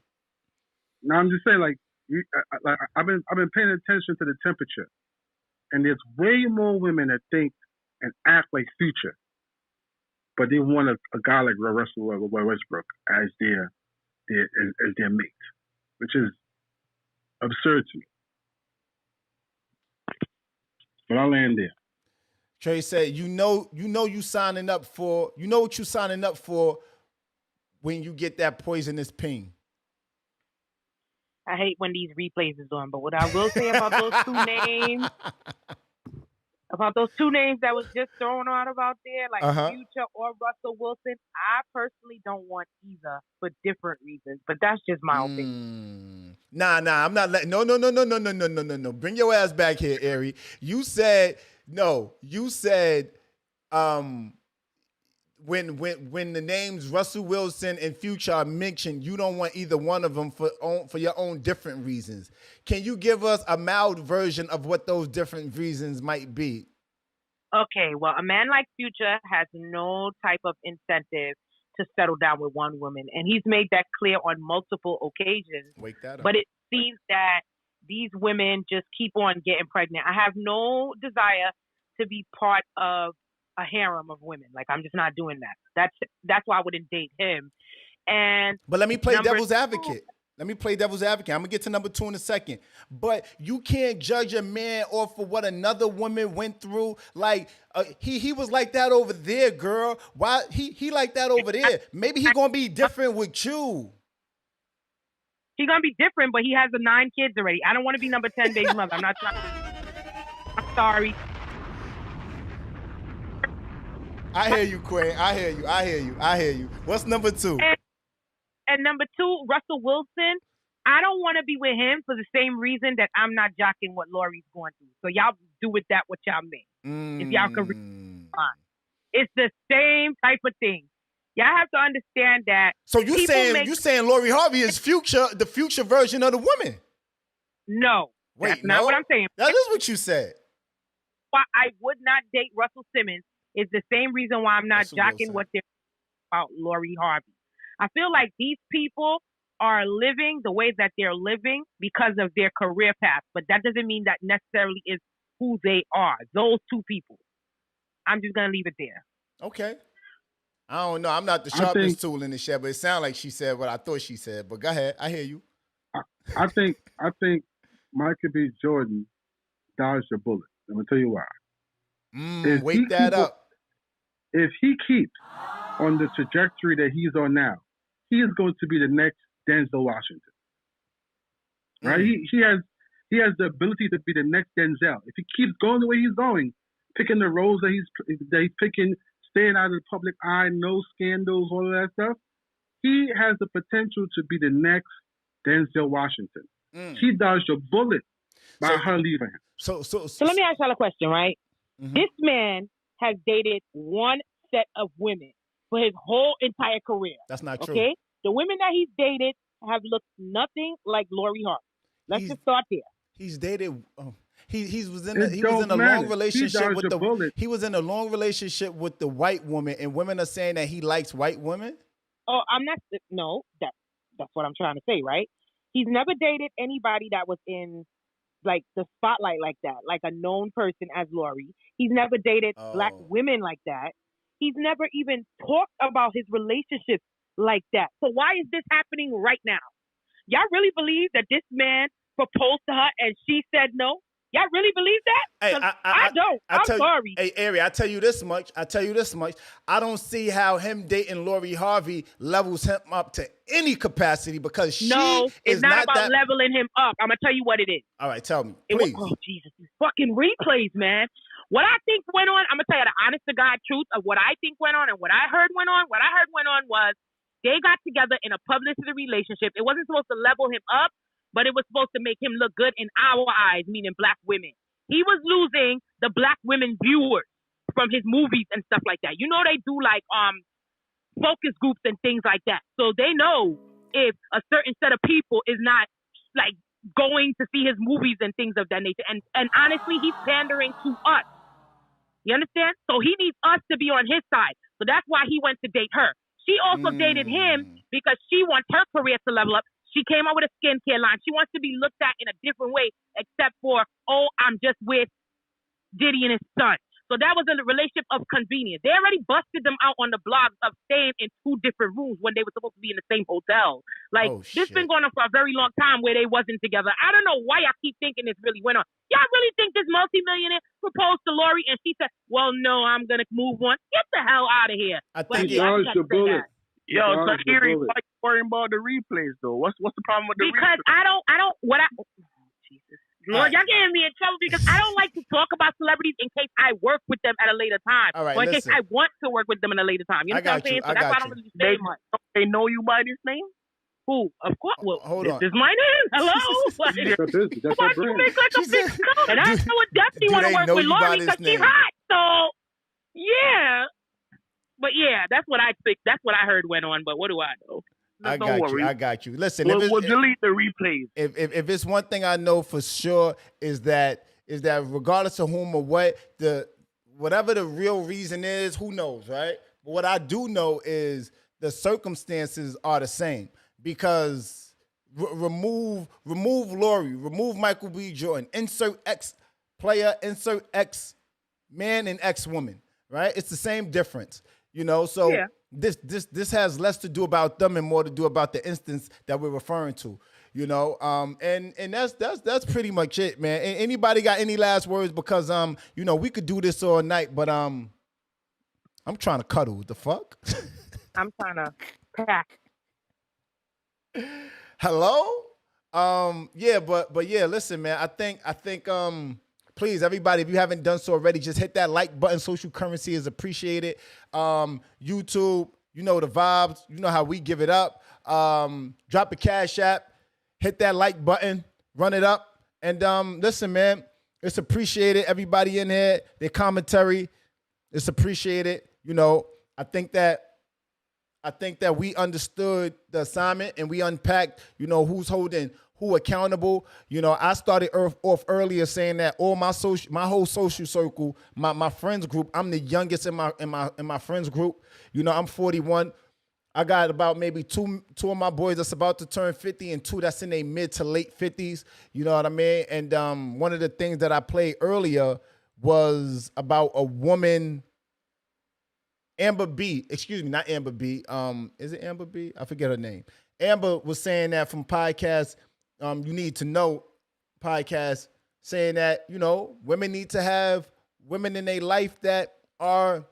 No, I'm just saying, I've been paying attention to the temperature, and there's way more women that think and act like Future, but they want a guy like Russell Westbrook as their mate, which is absurd to me. But I'll land there. Trey said, you know what you signing up for when you get that poisonous ping. I hate when these replays is on, but what I will say about those two names that was just thrown out about there, like Future or Russell Wilson, I personally don't want either for different reasons, but that's just my opinion. Nah, I'm not letting. No. Bring your ass back here, Ari. You said when the names Russell Wilson and Future are mentioned, you don't want either one of them for your own different reasons. Can you give us a mild version of what those different reasons might be? Okay, well, a man like Future has no type of incentive to settle down with one woman, and he's made that clear on multiple occasions. Wake that up. But it seems that these women just keep on getting pregnant. I have no desire to be part of a harem of women. Like, I'm just not doing that. That's why I wouldn't date him. But let me play devil's advocate. I'm gonna get to number 2 in a second. But you can't judge a man off of what another woman went through. Like he was like that over there, girl. Why he like that over there? Maybe he gonna be different with you. He's gonna be different, but he has the 9 kids already. I don't want to be number 10 baby mother. I'm not trying. I'm sorry. I hear you, Quay. I hear you. What's number 2? And number 2, Russell Wilson. I don't want to be with him for the same reason that I'm not jocking what Lori's going through. So y'all do with that what y'all mean. If y'all can respond. It's the same type of thing. Y'all have to understand that. So you saying Lori Harvey is the future version of the woman? No. Wait, that's not what I'm saying. That is what you said. Why I would not date Russell Simmons is the same reason why I'm not jocking what they're about Lori Harvey. I feel like these people are living the way that they're living because of their career path, but that doesn't mean that necessarily is who they are. Those two people. I'm just gonna leave it there. Okay. I don't know. I'm not the sharpest tool in the shed, but it sounded like she said what I thought she said. But go ahead. I hear you. I think Michael B. Jordan dodged a bullet. I'm gonna tell you why. Wake that up. If he keeps on the trajectory that he's on now, he is going to be the next Denzel Washington. Right? He has the ability to be the next Denzel. If he keeps going the way he's going, picking the roles that he's picking, staying out of the public eye, no scandals, all of that stuff, he has the potential to be the next Denzel Washington. He dodged a bullet by her leaving him. So let me ask y'all a question, right? Mm-hmm. This man has dated one set of women for his whole entire career. That's not true. Okay? The women that he's dated have looked nothing like Lori Harvey. Let's just start there. He's dated. He was in a long relationship with the. He was in a long relationship with the white woman, and women are saying that he likes white women. Oh, I'm not. No, that's what I'm trying to say, right? He's never dated anybody that was in like the spotlight like that, like a known person as Lori. He's never dated black women like that. He's never even talked about his relationships like that. So why is this happening right now? Y'all really believe that this man proposed to her and she said no? Y'all really believe that? Hey, I don't. I'm sorry. Hey, Ari, I tell you this much. I don't see how him dating Lori Harvey levels him up to any capacity because it's not about leveling him up. I'm gonna tell you what it is. All right, tell me, please. Oh Jesus, these fucking replays, man. What I think went on, I'm gonna tell you the honest to God truth of what I think went on and what I heard went on. What I heard went on was they got together in a publicity relationship. It wasn't supposed to level him up, but it was supposed to make him look good in our eyes, meaning black women. He was losing the black women viewers from his movies and stuff like that. You know, they do like focus groups and things like that. So they know if a certain set of people is not like going to see his movies and things of that nature. And honestly, he's pandering to us. You understand? So he needs us to be on his side. So that's why he went to date her. She also dated him because she wants her career to level up. She came out with a skincare line. She wants to be looked at in a different way, except for, I'm just with Diddy and his son. So that was a relationship of convenience. They already busted them out on the blogs of staying in two different rooms when they were supposed to be in the same hotel. Like, this been going on for a very long time where they wasn't together. I don't know why I keep thinking this really went on. Y'all really think this multimillionaire proposed to Lori and she said, well, no, I'm going to move on? Get the hell out of here. I think he dodged the bullet. Yo, Sakiri, why you worrying about the replays though? What's the problem with the replays? Because Jesus. Lord, y'all getting me in trouble because I don't like to talk about celebrities in case I work with them at a later time. All right, or in case I want to work with them at a later time. You know what I'm saying? So that's why I don't really say much. They know you by this name? Who? Of course. Well, hold on. This is my name. Hello? That's her You make like a big coat. And I would definitely want to work with Lori because she's hot. So, yeah. But yeah, that's what I think. That's what I heard went on. But what do I know? I got you. Listen, we'll delete the replays. If it's one thing I know for sure is that regardless of whom or what, whatever the real reason is, who knows, right? But what I do know is the circumstances are the same because remove Lori, remove Michael B. Jordan, insert X player, insert X man and X woman, right? It's the same difference. You know, so this has less to do about them and more to do about the instance that we're referring to. You know, and that's pretty much it, man. Anybody got any last words? Because you know, we could do this all night, but I'm trying to cuddle. What the fuck? I'm trying to pack. Hello? Yeah, but yeah, listen, man. I think please, everybody, if you haven't done so already, just hit that like button. Social currency is appreciated. YouTube, you know the vibes. You know how we give it up. Drop a Cash App. Hit that like button. Run it up. And listen, man, it's appreciated. Everybody in here, their commentary, it's appreciated. You know, I think that we understood the assignment and we unpacked, you know, who's holding who accountable. You know, I started off earlier saying that all my whole social circle, my friends group, I'm the youngest in my friends group. You know, I'm 41. I got about maybe two of my boys that's about to turn 50 and two that's in their mid to late 50s. You know what I mean? And one of the things that I played earlier was about a woman Amber B, excuse me, not Amber B. Is it Amber B? I forget her name. Amber was saying that from podcast, you need to know podcast, saying that, you know, women need to have women in their life that are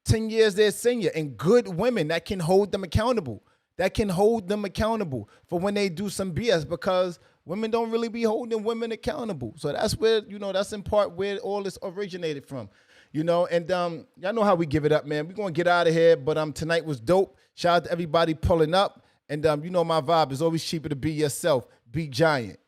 10 years their senior and good women that can hold them accountable. That can hold them accountable for when they do some BS, because women don't really be holding women accountable. So that's where, you know, that's in part where all this originated from. You know, and y'all know how we give it up, man. We're going to get out of here, but tonight was dope. Shout out to everybody pulling up. And you know my vibe is always cheaper to be yourself. Be giant.